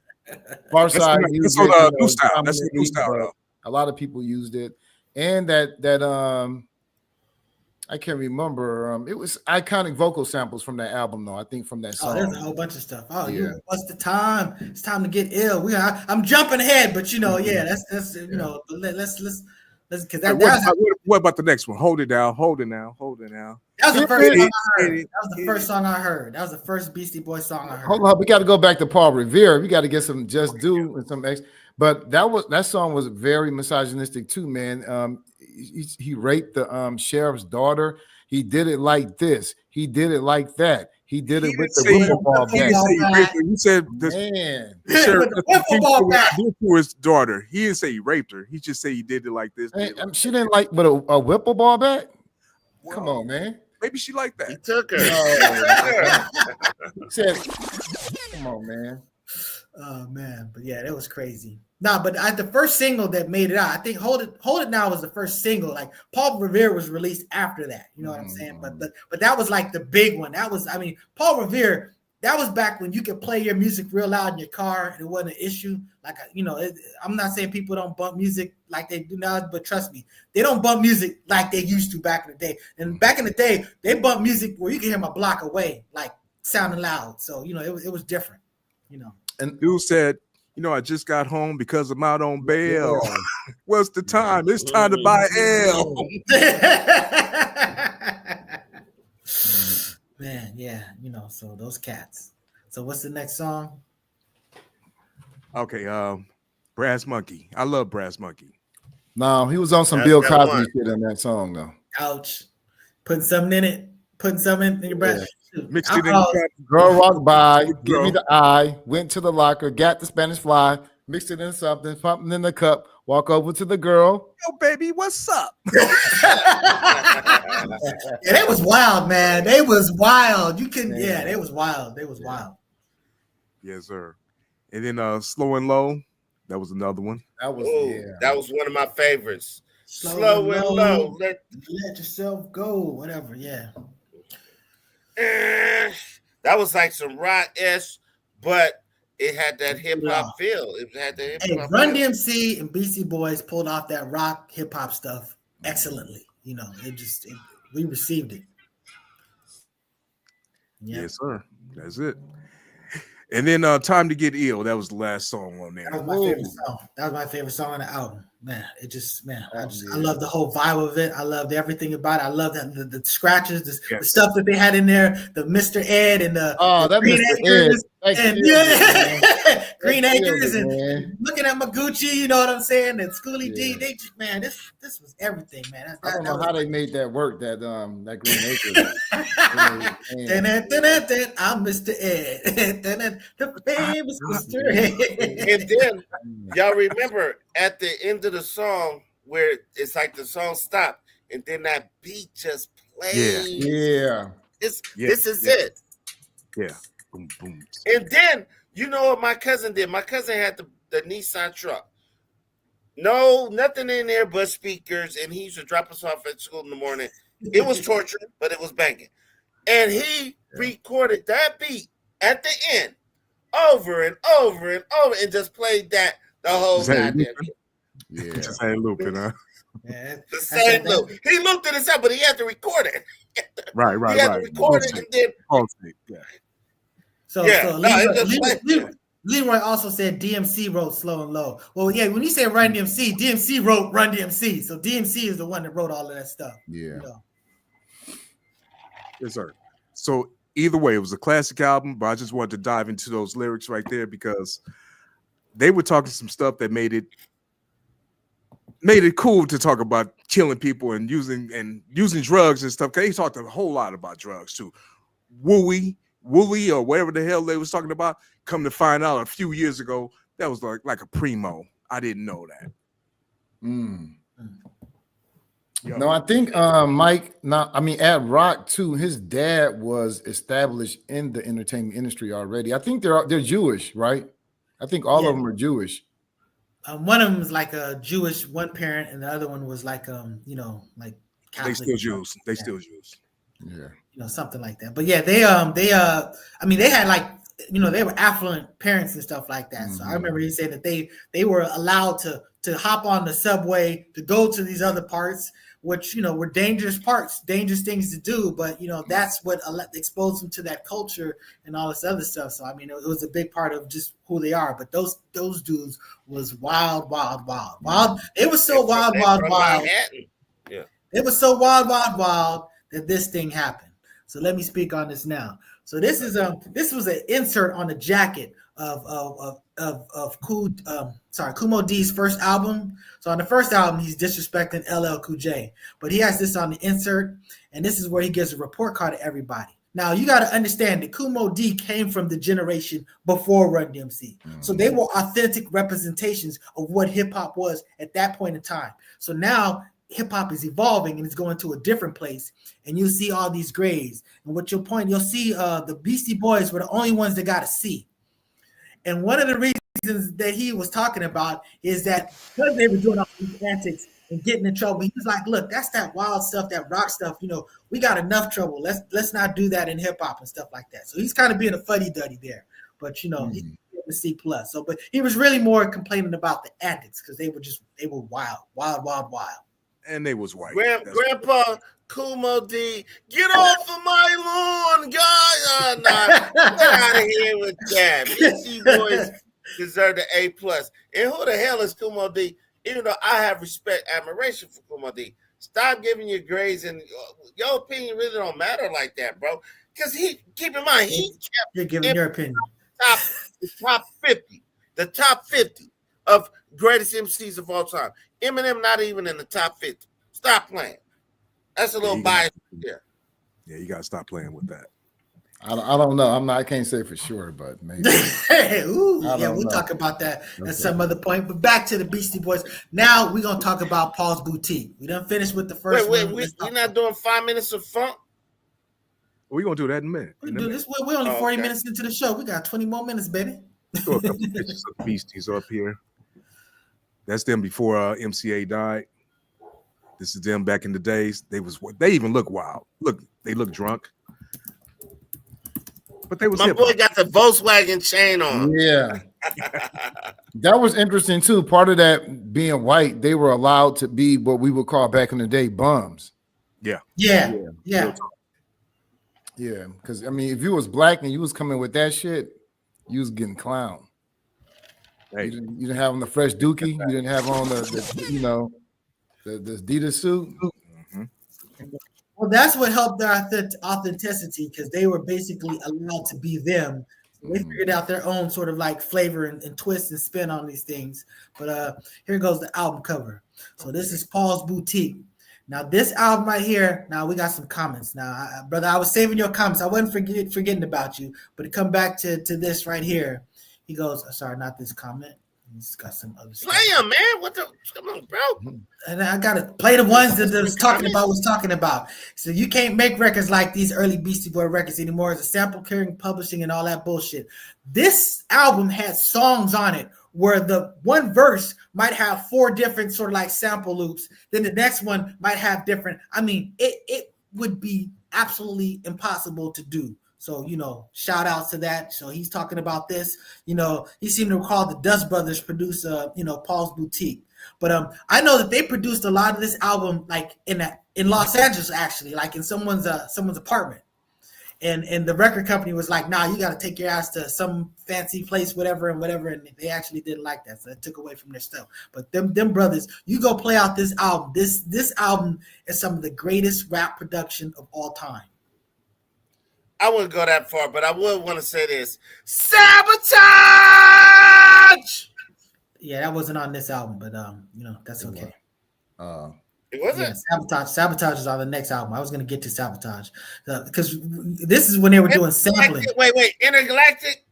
Farside used it. That's new style. That's new style. A lot of people used it. And that I can't remember. It was iconic vocal samples from that album, though. I think from that song. Oh, there's a whole bunch of stuff. Oh, yeah. What's the time? It's time to get ill. I'm jumping ahead, but that's let's because what about the next one? Hold it down. Hold it now. That was the first song I heard. That was the first song I heard. That was the first Beastie Boys song I heard. Hold on, we got to go back to Paul Revere. We got to get some Just Do and some X. But that song was very misogynistic too, man. He raped the sheriff's daughter. He did it like this. He did it like that. He did it with the wiffle bat. He said this man to his daughter. He didn't say he raped her. He just said he did it like this. She didn't like with a whipple ball bat. Well, come on, man. Maybe she liked that. He took her. He said, "Come on, man." Oh man, but yeah, that was crazy. But the first single that made it out, I think "Hold It Now" was the first single. Like Paul Revere was released after that. You know what I'm saying? But that was like the big one. That was, Paul Revere. That was back when you could play your music real loud in your car and it wasn't an issue. Like I'm not saying people don't bump music like they do now, but trust me, they don't bump music like they used to back in the day. And back in the day, they bump music where you can hear them a block away, like sounding loud. So it was different. And dude said, I just got home because I'm out on bail. What's the time? It's time to buy L. Man, yeah, so those cats. So what's the next song? Okay, Brass Monkey. I love Brass Monkey. No, he was on some That's Bill that Cosby one. shit in that song though. Ouch. Putting something in it. Putting something in your breath. Mixed it in the cup. Girl walked by, Good give me girl. the eye, went to the locker, got the Spanish fly, mixed it in something in the cup, walk over to the girl. Yo, baby, what's up? Yeah, they was wild, man. They was wild. You can, Man. yeah, they was wild. They was wild. Yes, sir. And then Slow and Low. That was another one. That was That was one of my favorites. Slow and low. Let yourself go. Whatever. Yeah. That was like some rock-esque, but it had that hip-hop feel. It had the hip-hop Run feel. DMC and Beastie Boys pulled off that rock hip-hop stuff excellently. We received it. Yep. Yes, sir. That's it. And then Time to Get Ill. That was the last song on there. That was my favorite song. That was my favorite song on the album. Man, I love the whole vibe of it. I loved everything about it. I love that the scratches, the stuff that they had in there, the Mr. Ed and the Green Acres. And Green Acres and looking at Maguchi, you know what I'm saying? And Schoolie D. They just, man, this was everything, man. I don't know how they made that work, that Green Acres. I'm Mr. Ed. The famous Mr. Ed. And then y'all remember at the end of the song where it's like the song stopped and then that beat just plays. Yeah. This is it. Yeah. Boom, boom. And then you know what my cousin did? My cousin had the Nissan truck. No, nothing in there but speakers, and he used to drop us off at school in the morning. It was torture, but it was banging. And he recorded that beat at the end over and over and over and just played that the whole goddamn game. Yeah. Just ain't looping, huh? Yeah. The same loop. He looped it himself, but he had to record it. Right. He had to record it and then. Leroy also said DMC wrote Slow and Low. Well, yeah, when you say Run DMC, DMC wrote Run DMC. So DMC is the one that wrote all of that stuff. Yeah. Yes, sir. So either way, it was a classic album, but I just wanted to dive into those lyrics right there because they were talking some stuff that made it cool to talk about killing people and using drugs and stuff. They talked a whole lot about drugs too. Wooey or whatever the hell they was talking about. Come to find out a few years ago, that was like a primo. I didn't know that. No, I think Mike. At Rock too. His dad was established in the entertainment industry already. I think they're Jewish, right? I think all of them are Jewish. One of them is like a Jewish one parent, and the other one was like like Catholic. They still Jews. They still Jews. Yeah, something like that. But yeah, they had like they were affluent parents and stuff like that. So I remember he said that they were allowed to hop on the subway to go to these other parts, which were dangerous things to do. But that's what exposed them to that culture and all this other stuff. So I mean, it was a big part of just who they are. But those dudes was wild. It was so wild. Yeah. It was so wild that this thing happened. So let me speak on this now. So this was an insert on the jacket of Kumo D's first album. So on the first album, he's disrespecting LL Cool J, but he has this on the insert, and this is where he gives a report card to everybody. Now you got to understand that Kumo D came from the generation before Run DMC, so they were authentic representations of what hip hop was at that point in time. So now hip hop is evolving and it's going to a different place, and you see all these grades. And what you'll see the Beastie Boys were the only ones that got a C. And one of the reasons that he was talking about is that because they were doing all these antics and getting in trouble, he was like, "Look, that's that wild stuff, that rock stuff. We got enough trouble. Let's not do that in hip hop and stuff like that." So he's kind of being a fuddy duddy there, but he's a C plus. So, but he was really more complaining about the antics because they were wild. And they was white. Grandpa Kumo D, get off of my lawn, guy. Get out of here with that. Beastie Boys deserve the A plus. And who the hell is Kumo D? Even though I have admiration for Kumo D, stop giving your grades, and your opinion really don't matter like that, bro. Because keep in mind, you're giving your opinion. The top 50 of greatest MCs of all time. Eminem not even in the top 50. Stop playing. That's a little bias there. Yeah, you gotta stop playing with that. I don't know. I can't say for sure, but maybe. We'll talk about that at some other point. But back to the Beastie Boys. Now we're gonna talk about Paul's Boutique. We done finished with the first one. We're not doing 5 minutes of funk. We're gonna do that in a minute. We do this. We're only 40 minutes into the show. We got 20 more minutes, baby. Throw a couple pictures of Beasties up here. That's them before MCA died. This is them back in the days. They even look wild. Look, they look drunk. But they was my boy got the Volkswagen chain on. Yeah. That was interesting too. Part of that being white, they were allowed to be what we would call back in the day bums. Yeah. Because I mean, if you was black and you was coming with that shit, you was getting clowned. Hey. You didn't have on the fresh dookie. You didn't have on the Adidas suit. Mm-hmm. Well, that's what helped their authenticity, because they were basically allowed to be them. They figured out their own sort of like flavor and twist and spin on these things. But here goes the album cover. So this is Paul's Boutique. Now this album right here. Now we got some comments. Now, brother, I was saving your comments. I wasn't forgetting about you. But to come back to this right here, he goes, sorry, not this comment. He's got some other stuff. Play him, man. What the? Come on, bro. And I gotta play the ones that was talking about. So you can't make records like these early Beastie Boy records anymore. It's a sample carrying, publishing, and all that bullshit. This album had songs on it where the one verse might have 4 different sort of like sample loops. Then the next one might have different. I mean, it would be absolutely impossible to do. So, shout out to that. So he's talking about this. He seemed to recall the Dust Brothers produced, Paul's Boutique. But I know that they produced a lot of this album, like in Los Angeles, actually, like in someone's apartment. And the record company was like, nah, you got to take your ass to some fancy place, whatever. And they actually didn't like that. So it took away from their stuff. But them brothers, you go play out this album. This album is some of the greatest rap production of all time. I wouldn't go that far, but I would want to say this. Sabotage! Yeah, that wasn't on this album, but that's okay. It wasn't? Yeah, Sabotage. Sabotage is on the next album. I was going to get to Sabotage because this is when they were doing sampling. Wait, Intergalactic?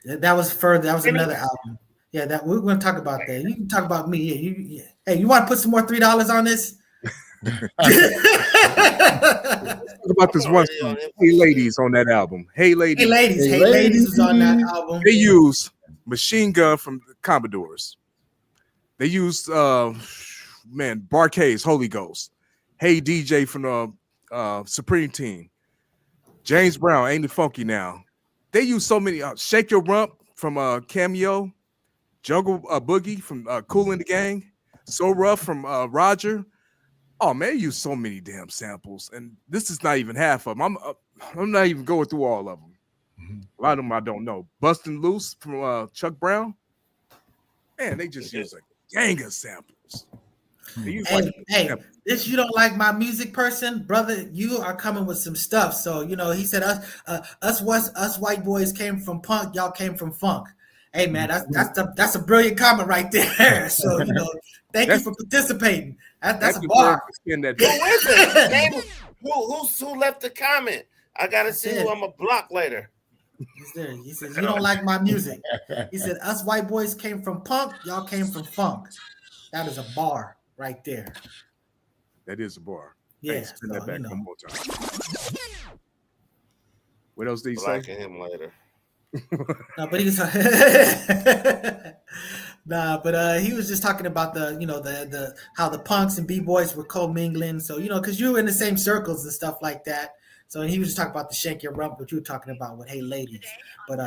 That was further. That was another album. Yeah, that we're going to talk about that. You can talk about me. Yeah, Hey, you want to put some more $3 on this? Talk about this one song, Hey Ladies, on that album. Hey Ladies. Hey Ladies is on that album. They use Machine Gun from the Commodores. They used Barcades, Holy Ghost. Hey DJ from the Supreme Team. James Brown, Ain't It Funky Now. They use so many. Shake Your Rump from Cameo. Jungle Boogie from Kool and the Gang. So Rough from Roger. Oh man, you use so many damn samples, and this is not even half of them. I'm not even going through all of them. Mm-hmm. A lot of them I don't know. Bustin' Loose from Chuck Brown. Man, they just use a gang of samples. This you don't like my music person, brother. You are coming with some stuff. So he said us white boys came from punk, y'all came from funk. Hey man, that's a brilliant comment right there. So thank you for participating. That's a bar. Who is it? Who left the comment? I gotta see who I'm gonna block later. He says you don't like my music. He said us white boys came from punk, y'all came from funk. That is a bar right there. That is a bar. Yeah, spin that back one more time. What else did he say? Blocking him later. No, but he was he was just talking about the how the punks and b-boys were co-mingling. So because you were in the same circles and stuff like that. So he was just talking about the Shake Your Rump, what you were talking about with Hey Ladies. But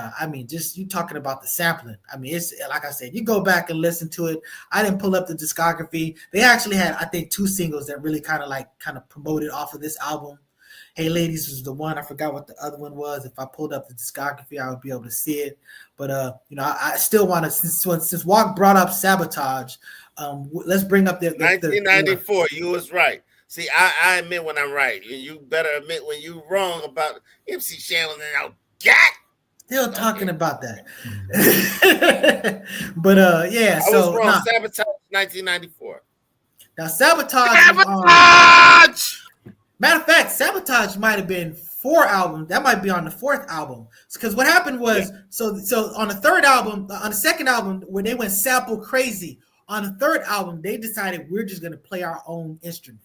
just you talking about the sampling. I mean, it's like I said, you go back and listen to it. I didn't pull up the discography. They actually had, I think, 2 singles that really kind of promoted off of this album. Hey Ladies was the one. I forgot what the other one was. If I pulled up the discography, I would be able to see it. But I still want to, since Walk brought up Sabotage, let's bring up the 1994. You was right. See, I admit when I'm right. You better admit when you're wrong about MC Shannon and out. Still talking about that. But yeah, I was so wrong. Sabotage 1994. now Sabotage. Sabotage! Matter of fact, Sabotage might have been 4 albums. That might be on the 4th album. Because what happened was, so on the 3rd album, on the 2nd album, where they went sample crazy, on the 3rd album, they decided we're just going to play our own instruments.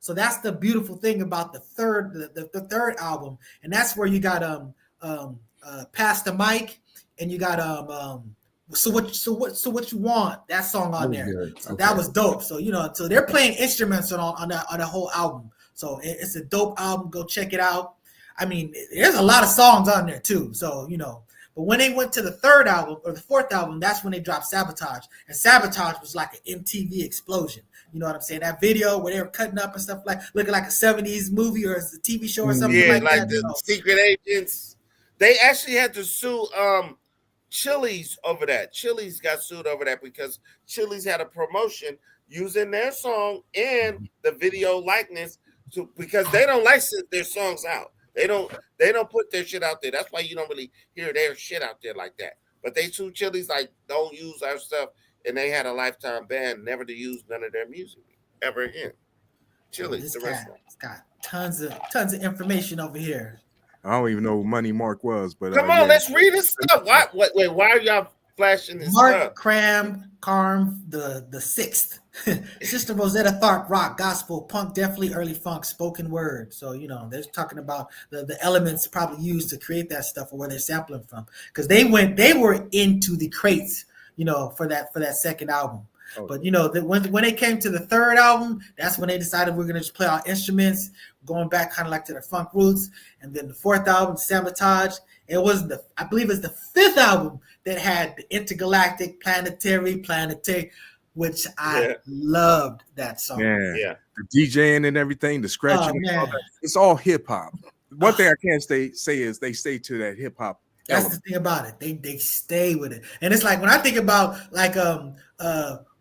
So that's the beautiful thing about the third album, and that's where you got Pass the Mic, and you got so what you want, that song on there. Good. So Okay. that was dope. So so they're playing instruments on the whole album. So it's a dope album. Go check it out. I mean, there's a lot of songs on there too. So but when they went to the 3rd album or the 4th album, that's when they dropped Sabotage, and Sabotage was like an MTV explosion. You know what I'm saying? That video where they were cutting up and stuff, like looking like a 70s movie or a TV show or something like that. The secret agents. They actually had to sue Chili's over that. Chili's got sued over that because Chili's had a promotion using their song and the video likeness because they don't license their songs out. They don't put their shit out there. That's why you don't really hear their shit out there like that. But they sued Chili's like, don't use our stuff. And they had a lifetime ban, never to use none of their music ever again. Chili's, the restaurant. It's got tons of information over here. I don't even know who Money Mark was, but come on, let's read this stuff. Why are y'all flashing this Mark stuff? Carm the 6th. Sister Rosetta Tharpe, rock, gospel, punk, definitely early funk, spoken word. So they're talking about the elements probably used to create that stuff or where they're sampling from, because they were into the crates, for that 2nd album. Oh. But when they came to the 3rd album, that's when they decided we're gonna just play our instruments, going back kind of like to their funk roots. And then the 4th album, Sabotage, it was I believe it's the 5th album that had the intergalactic planetary, which I loved that song. Yeah. The DJing and everything, the scratching, and all that. It's all hip hop. One thing I can't say is they stay to that hip hop. That's the thing about it. They stay with it. And it's like when I think about like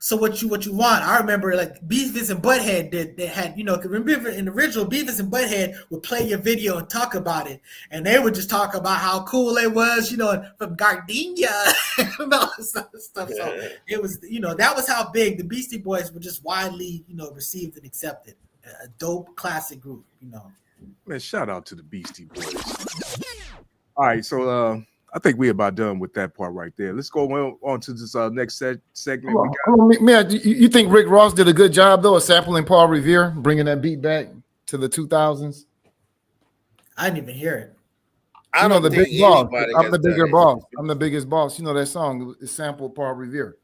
so what you want, I remember like Beavis and Butthead they had, remember in the original Beavis and Butthead would play your video and talk about it, and they would just talk about how cool it was, from Gardenia and all this other stuff. So it was, that was how big the Beastie Boys were, just widely, received and accepted. A dope classic group, Man, shout out to the Beastie Boys. All right, so I think we're about done with that part right there. Let's go on to this next segment. Man, you think Rick Ross did a good job, though, of sampling Paul Revere, bringing that beat back to the 2000s? I didn't even hear it. I don't the think big boss. anybody I'm the has bigger done it. boss. I'm the biggest boss. That song is sampled Paul Revere.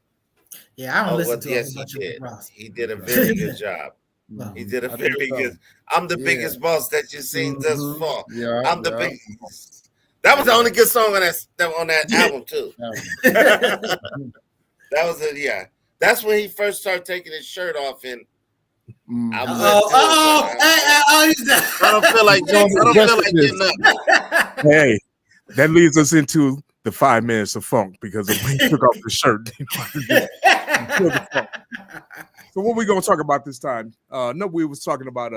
Yeah, I don't listen to yes, a bunch he of did. Ross. He did a very good job. No. He did a very good. I'm the biggest boss that you've seen thus far. Yeah, I'm the biggest. That was the only good song on that album too. That was That's when he first started taking his shirt off, and I don't feel like getting up. Hey, that leads us into the 5 minutes of funk, because if he took off the shirt. So what we gonna talk about this time? No, we was talking about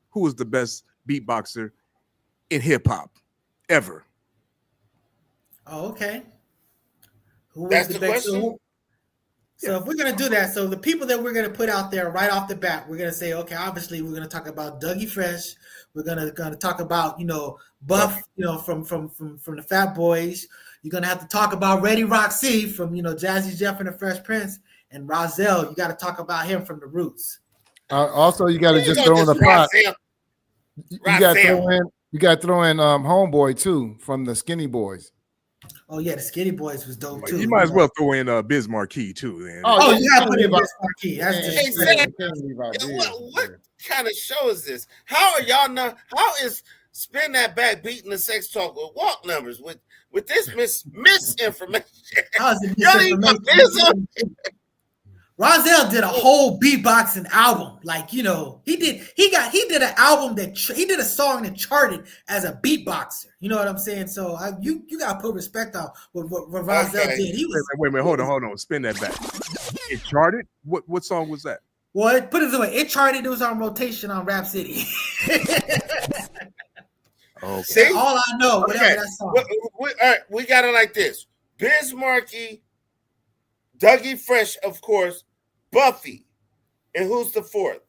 who was the best beatboxer in hip hop ever. Oh, okay. Who That's was the question? So if we're gonna do that, so the people that we're gonna put out there right off the bat, we're gonna say, okay, obviously we're gonna talk about Dougie Fresh. We're gonna talk about Buff, from the Fat Boys. You're gonna have to talk about Reddy Roxy from Jazzy Jeff and the Fresh Prince, and Rozelle. You got to talk about him from the Roots. Also, you got to just throw in the pot. You got to throw in Homeboy too from the Skinny Boys. Oh yeah, the Skinny Boys was dope too. You might as well throw in Biz Markie too. Then. Oh, you got to put in Biz Markie. What kind of show is this? How are y'all not? How is Spin That Back beating the sex talk with walk numbers with this misinformation? How's it misinformation? Rozelle did a whole beatboxing album, like he did an album he did a song that charted as a beatboxer. You know what I'm saying? So you gotta put respect on what Rozelle did. He was wait a minute, hold on, Spin That Back. It charted. What song was that? Well, put it this way, it charted. It was on rotation on Rap City. Okay. See? All I know, whatever that song. All right, we got it like this: Biz Markie, Dougie Fresh, of course, Buffy, and who's the fourth?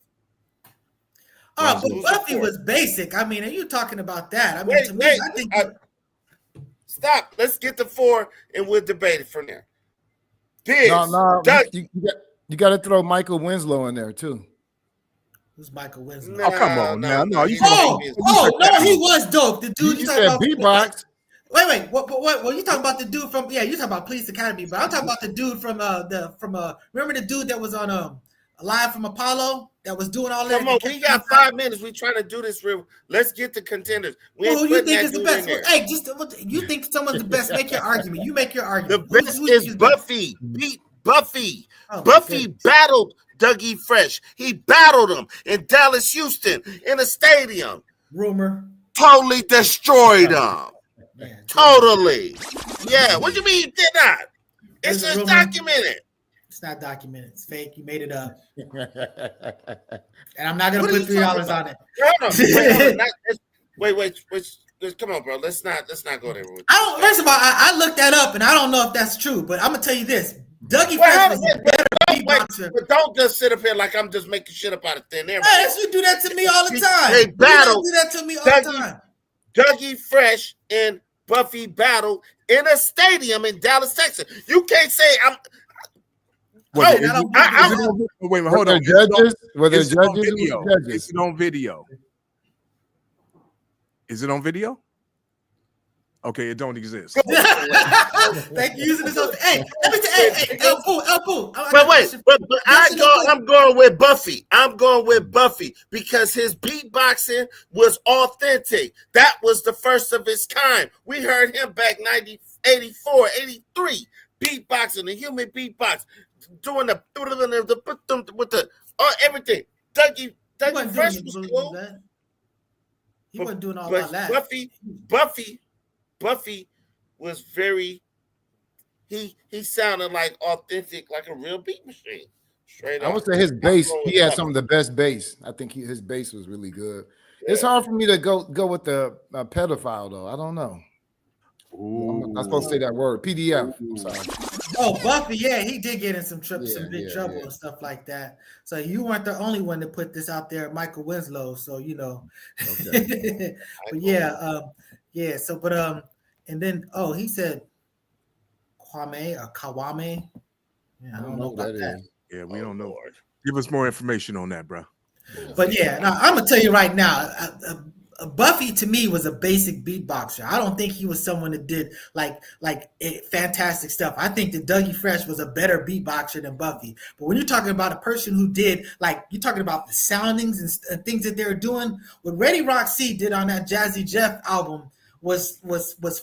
Oh, but Buffy was basic. I mean, are you talking about that? I mean, I think. Stop. Let's get the four, and we'll debate it from there. Biz, you got to throw Michael Winslow in there too. Who's Michael Winslow? Oh, come on, no. No, he was dope. The dude you talking about beatbox. Wait. What you talking about? The dude from you talking about Police Academy, but I'm talking about the dude from remember the dude that was on Live from Apollo that was doing all that. Come on, we got 5 minutes. We trying to do this real. Let's get the contenders. Who you think is the best? Hey, you think someone's the best? Make your argument. You make your argument. The best is Buffy. Beat Buffy. Buffy battled Dougie Fresh. He battled him in Dallas, Houston, in a stadium. Rumor. Totally destroyed him. Yeah, totally. Yeah. What do you mean you did not? It's just documented. It's not documented. It's fake. You made it up. And I'm not gonna put $3 on it. Wait. Come on, bro. Let's not go there. First of all, I looked that up, and I don't know if that's true, but I'm gonna tell you this: Dougie Fresh was a better beatboxer. But don't just sit up here like I'm just making shit up out of thin air. Yes, you do that to me all the time. They battled. You do that to me all the time. Dougie Fresh and Buffy battled in a stadium in Dallas, Texas. You can't say I'm. Wait, hold on. Judges? Were there judges? Is it on video? Is it on video? Okay, it don't exist. Thank you using this. Hey, let me hey, El-Poo. But I'm going with Buffy. I'm going with Buffy because his beatboxing was authentic. That was the first of its kind. We heard him back 84, 83, beatboxing, the human beatbox, doing the with the everything. Dougie Fresh was cool. He wasn't doing all that. Buffy was very. He sounded like authentic, like a real beat machine. Straight up. I would say his bass. He had some of the best bass. I think his bass was really good. Yeah. It's hard for me to go with the pedophile though. I don't know. I'm not supposed to say that word. PDF. I'm sorry. Oh, Buffy, yeah, he did get in some big trouble and stuff like that. So you weren't the only one to put this out there, Michael Winslow. So Okay. But So, and then he said Kwame or Kawame. Yeah, I don't know about that. Yeah, we don't know. Give us more information on that, bro. But I'm gonna tell you right now. Buffy to me was a basic beatboxer. I don't think he was someone that did like fantastic stuff. I think that Dougie Fresh was a better beatboxer than Buffy. But when you're talking about a person who did you're talking about the soundings and things that they were doing, what Ready Rock C did on that Jazzy Jeff album was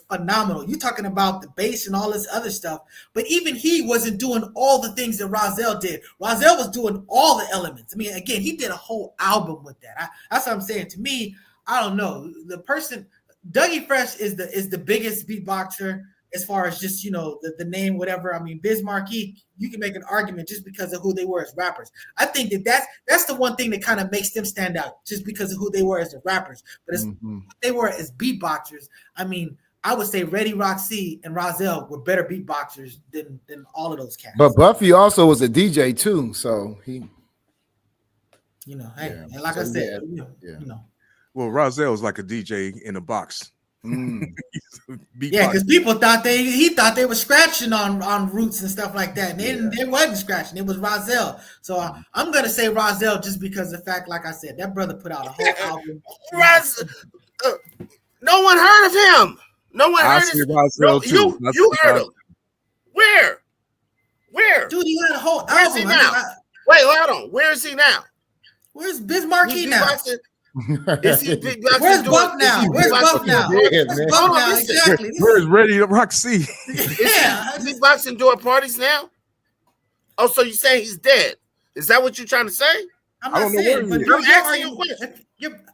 phenomenal. You're talking about the bass and all this other stuff, but even he wasn't doing all the things that Rozelle did. Rozelle was doing all the elements. I mean, again, he did a whole album with that. That's what I'm saying. To me, I don't know. The person Dougie Fresh is the biggest beatboxer as far as just the name, whatever. I mean, Biz Markie, you can make an argument just because of who they were as rappers. I think that's the one thing that kind of makes them stand out, just because of who they were as the rappers. But as they were as beatboxers, I mean, I would say Ready Rock C and Rozelle were better beatboxers than all of those cats. But Buffy also was a DJ too, so he, and like I said, Well, Rozelle was like a DJ in a box. Because people thought he thought they were scratching on roots and stuff like that. And they wasn't scratching. It was Rozelle. So I'm gonna say Rozelle just because of the fact, like I said, that brother put out a whole album. No one heard of him. No one heard of him. You heard him. Where? Dude, he had a whole album. Where is he now? Wait, hold on. Where is he now? Where's Biz Markie now? Is he Where's Buff now? Where's Buff now? Exactly. Where's Ready Rock C? Is he boxing doing parties now? Oh, so you saying he's dead? Is that what you're trying to say? I'm not saying, but I'm asking you a question.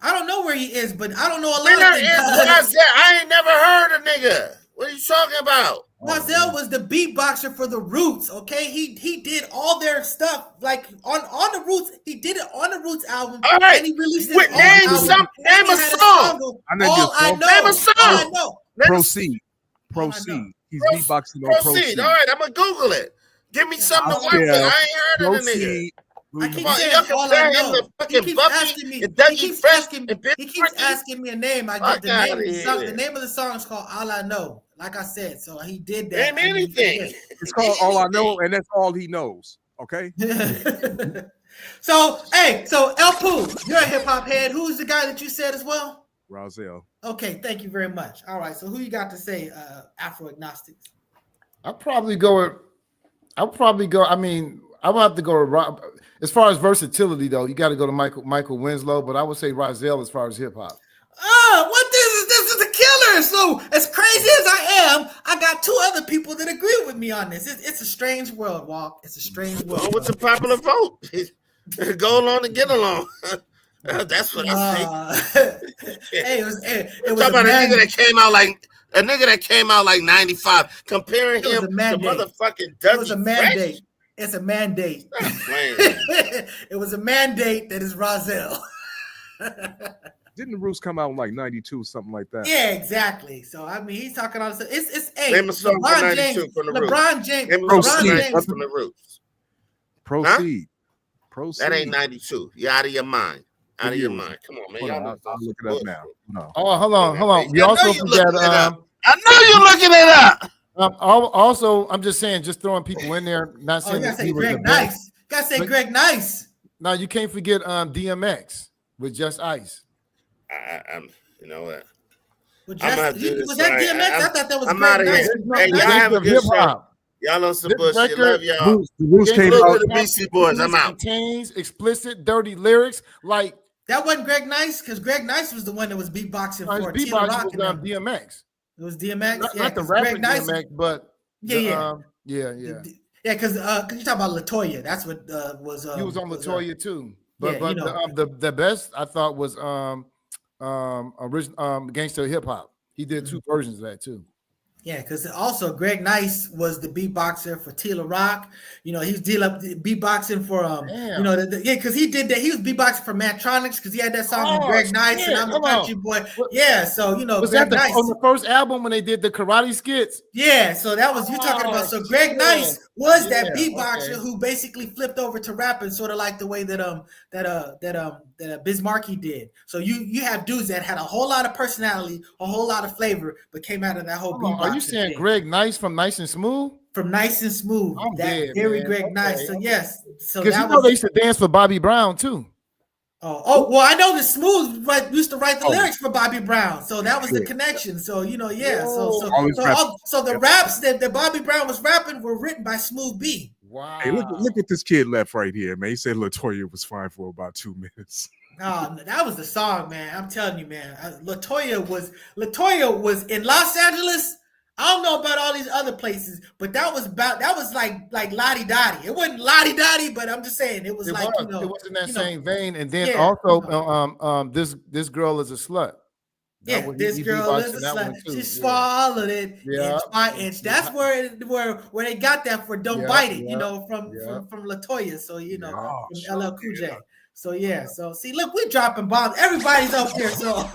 I don't know where he is, but I don't know a lot of things. I ain't never heard a nigga. What are you talking about? Rozelle was the beatboxer for the Roots. Okay, he did all their stuff like on the Roots. He did it on the Roots album, All right, and he released his name own album. name a song. All I know. Name a song. All I know. Proceed. He's beatboxing on Proceed. All right, I'm gonna Google it. Give me something to work with. I ain't heard of the nigga. I keep saying all I know. He keeps asking me. He keeps asking me a name. I get the name of the song. The name of the song is called "All I Know." Like I said, so he did that. Name anything. It's called "All I Know," and that's all he knows. Okay. So El Pooh, you're a hip hop head. Who's the guy that you said as well? Rozelle. Okay, thank you very much. All right, so who you got to say, Afro Agnostics? I'll probably go. I mean, I would have to go with as far as versatility, though. You got to go to Michael Winslow, but I would say Rozelle as far as hip hop. What this is a killer. So as crazy as I am, I got two other people that agree with me on this. It's a strange world, Walk. It's a strange world. Well, what's a popular vote? Go along and get along. That's what I think. Hey, it was talking about a nigga that came out like 95, comparing him to motherfucking Dougie. It was a mandate. It's a mandate. It was a mandate that is Rozelle. Didn't the Roots come out in like 92, something like that? Yeah, exactly. So I mean, he's talking all this. It's name a song from 92 from the Roots. LeBron James from the Roots. Proceed. That ain't 92. You're out of your mind. Out of your mind. Come on, man. I'll look it up now. No. Oh, hold on. We also forgot. I know you're looking it up. Also, I'm just saying, just throwing people in there. Not saying you gotta say Greg Nice. Gotta say Greg Nice. No, you can't forget DMX with Just Ice. You know what? Was that DMX? I thought that was I'm Greg out of Nice. here. Hey, y'all have a good show. Y'all on some bullshit. Love y'all. The Roots came out. The Beastie Boys. I'm out. Contains explicit, dirty lyrics. Like that wasn't Greg Nice, because Greg Nice was the one that was beatboxing for beatboxing Rock. Was DMX. It was DMX. Not the rapper DMX, but yeah. Because you talk about Latoya. That's what was. He was on Latoya too. But the best I thought was original Gangsta Hip Hop. He did two versions of that too. Yeah, because also Greg Nice was the beatboxer for Tila Rock. You know, he was beatboxing for because he did that. He was beatboxing for Mantronics because he had that song with Greg Nice and I'm a country boy. Yeah, so was Greg that Nice on the first album when they did the karate skits? Yeah, so that was you talking about. So Greg Nice was that beatboxer who basically flipped over to rapping, sort of like the way that Biz Markie did. So you have dudes that had a whole lot of personality, a whole lot of flavor, but came out of that whole beatboxing. Are you saying thing. Greg Nice from Nice and Smooth? From Nice and Smooth. Greg Nice. So yes. So that they used to dance for Bobby Brown too. Oh, well, I know that Smooth used to write the lyrics for Bobby Brown, so that was the connection. So So the raps that Bobby Brown was rapping were written by Smooth B. Wow! Hey, look what this kid left right here, man. He said Latoya was fine for about 2 minutes. Oh, that was the song, man. I'm telling you, man. Latoya was in Los Angeles. I don't know about all these other places, but that was like Lottie Dottie. It wasn't Lottie Dottie, but I'm just saying it was like it was in that same vein. And then also this girl is a slut. Yeah, this girl is a slut. She swallowed it inch by inch. That's where they got that for "Don't Bite It," from Latoya. So from LL Cool J. So so see, look, we're dropping bombs. Everybody's up there. So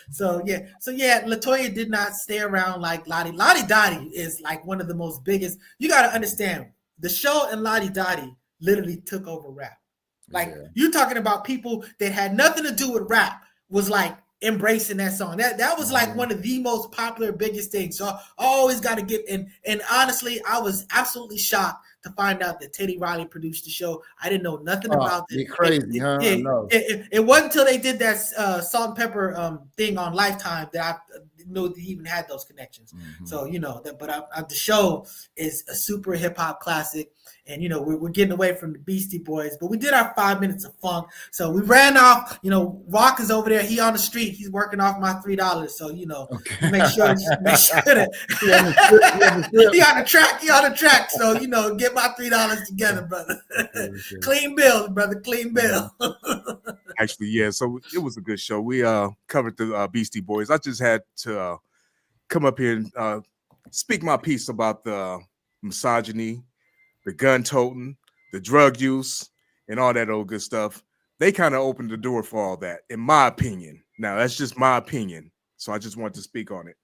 So Latoya did not stay around like Lottie. Lottie Dottie is like one of the most biggest. You got to understand, the show and Lottie Dottie literally took over rap. Like you talking about people that had nothing to do with rap was like embracing that song. That was like one of the most popular, biggest things. So I always got to get and honestly, I was absolutely shocked to find out that Teddy Riley produced the show. I didn't know nothing about it. You're crazy, huh? It wasn't until they did that Salt and Pepper thing on Lifetime that I knew that he even had those connections. Mm-hmm. So the show is a super hip hop classic. And we're getting away from the Beastie Boys, but we did our 5 minutes of funk. So we ran off. Rock is over there. He on the street. He's working off my $3. So make sure that he on the track. He on the track. So get my $3 together, brother. Clean bill, brother. Clean bill. Actually, yeah. So it was a good show. We covered the Beastie Boys. I just had to come up here and speak my piece about the misogyny, the gun toting, the drug use, and all that old good stuff. They kind of opened the door for all that, in my opinion. Now, that's just my opinion. So I just want to speak on it.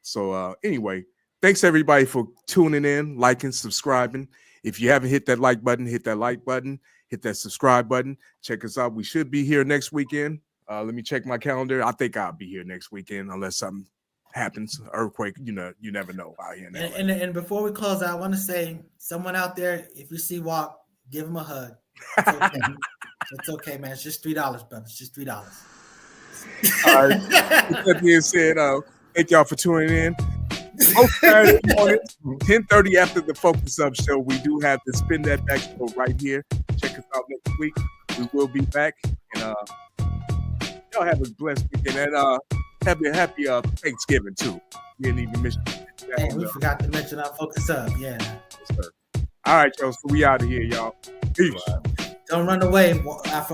So anyway, thanks everybody for tuning in, liking, subscribing. If you haven't hit that like button, hit that like button, hit that subscribe button. Check us out. We should be here next weekend. Let me check my calendar. I think I'll be here next weekend unless something happens. Earthquake, you never know out here. And before we close out, I want to say, someone out there, if you see Walk, give him a hug. It's okay. It's okay, man. It's just $3, brother. It's just $3. All right. With that being said, thank y'all for tuning in. Most Saturday morning, 10:30 after the Focus Up show, we do have the Spin That Back show right here. Check us out next week. We will be back. And y'all have a blessed weekend. And happy Thanksgiving, too. We didn't even mention that. Hey, we forgot to mention our Focus Up. Yeah. Yes, sir. All right, y'all. So we out of here, y'all. Peace. Don't run away after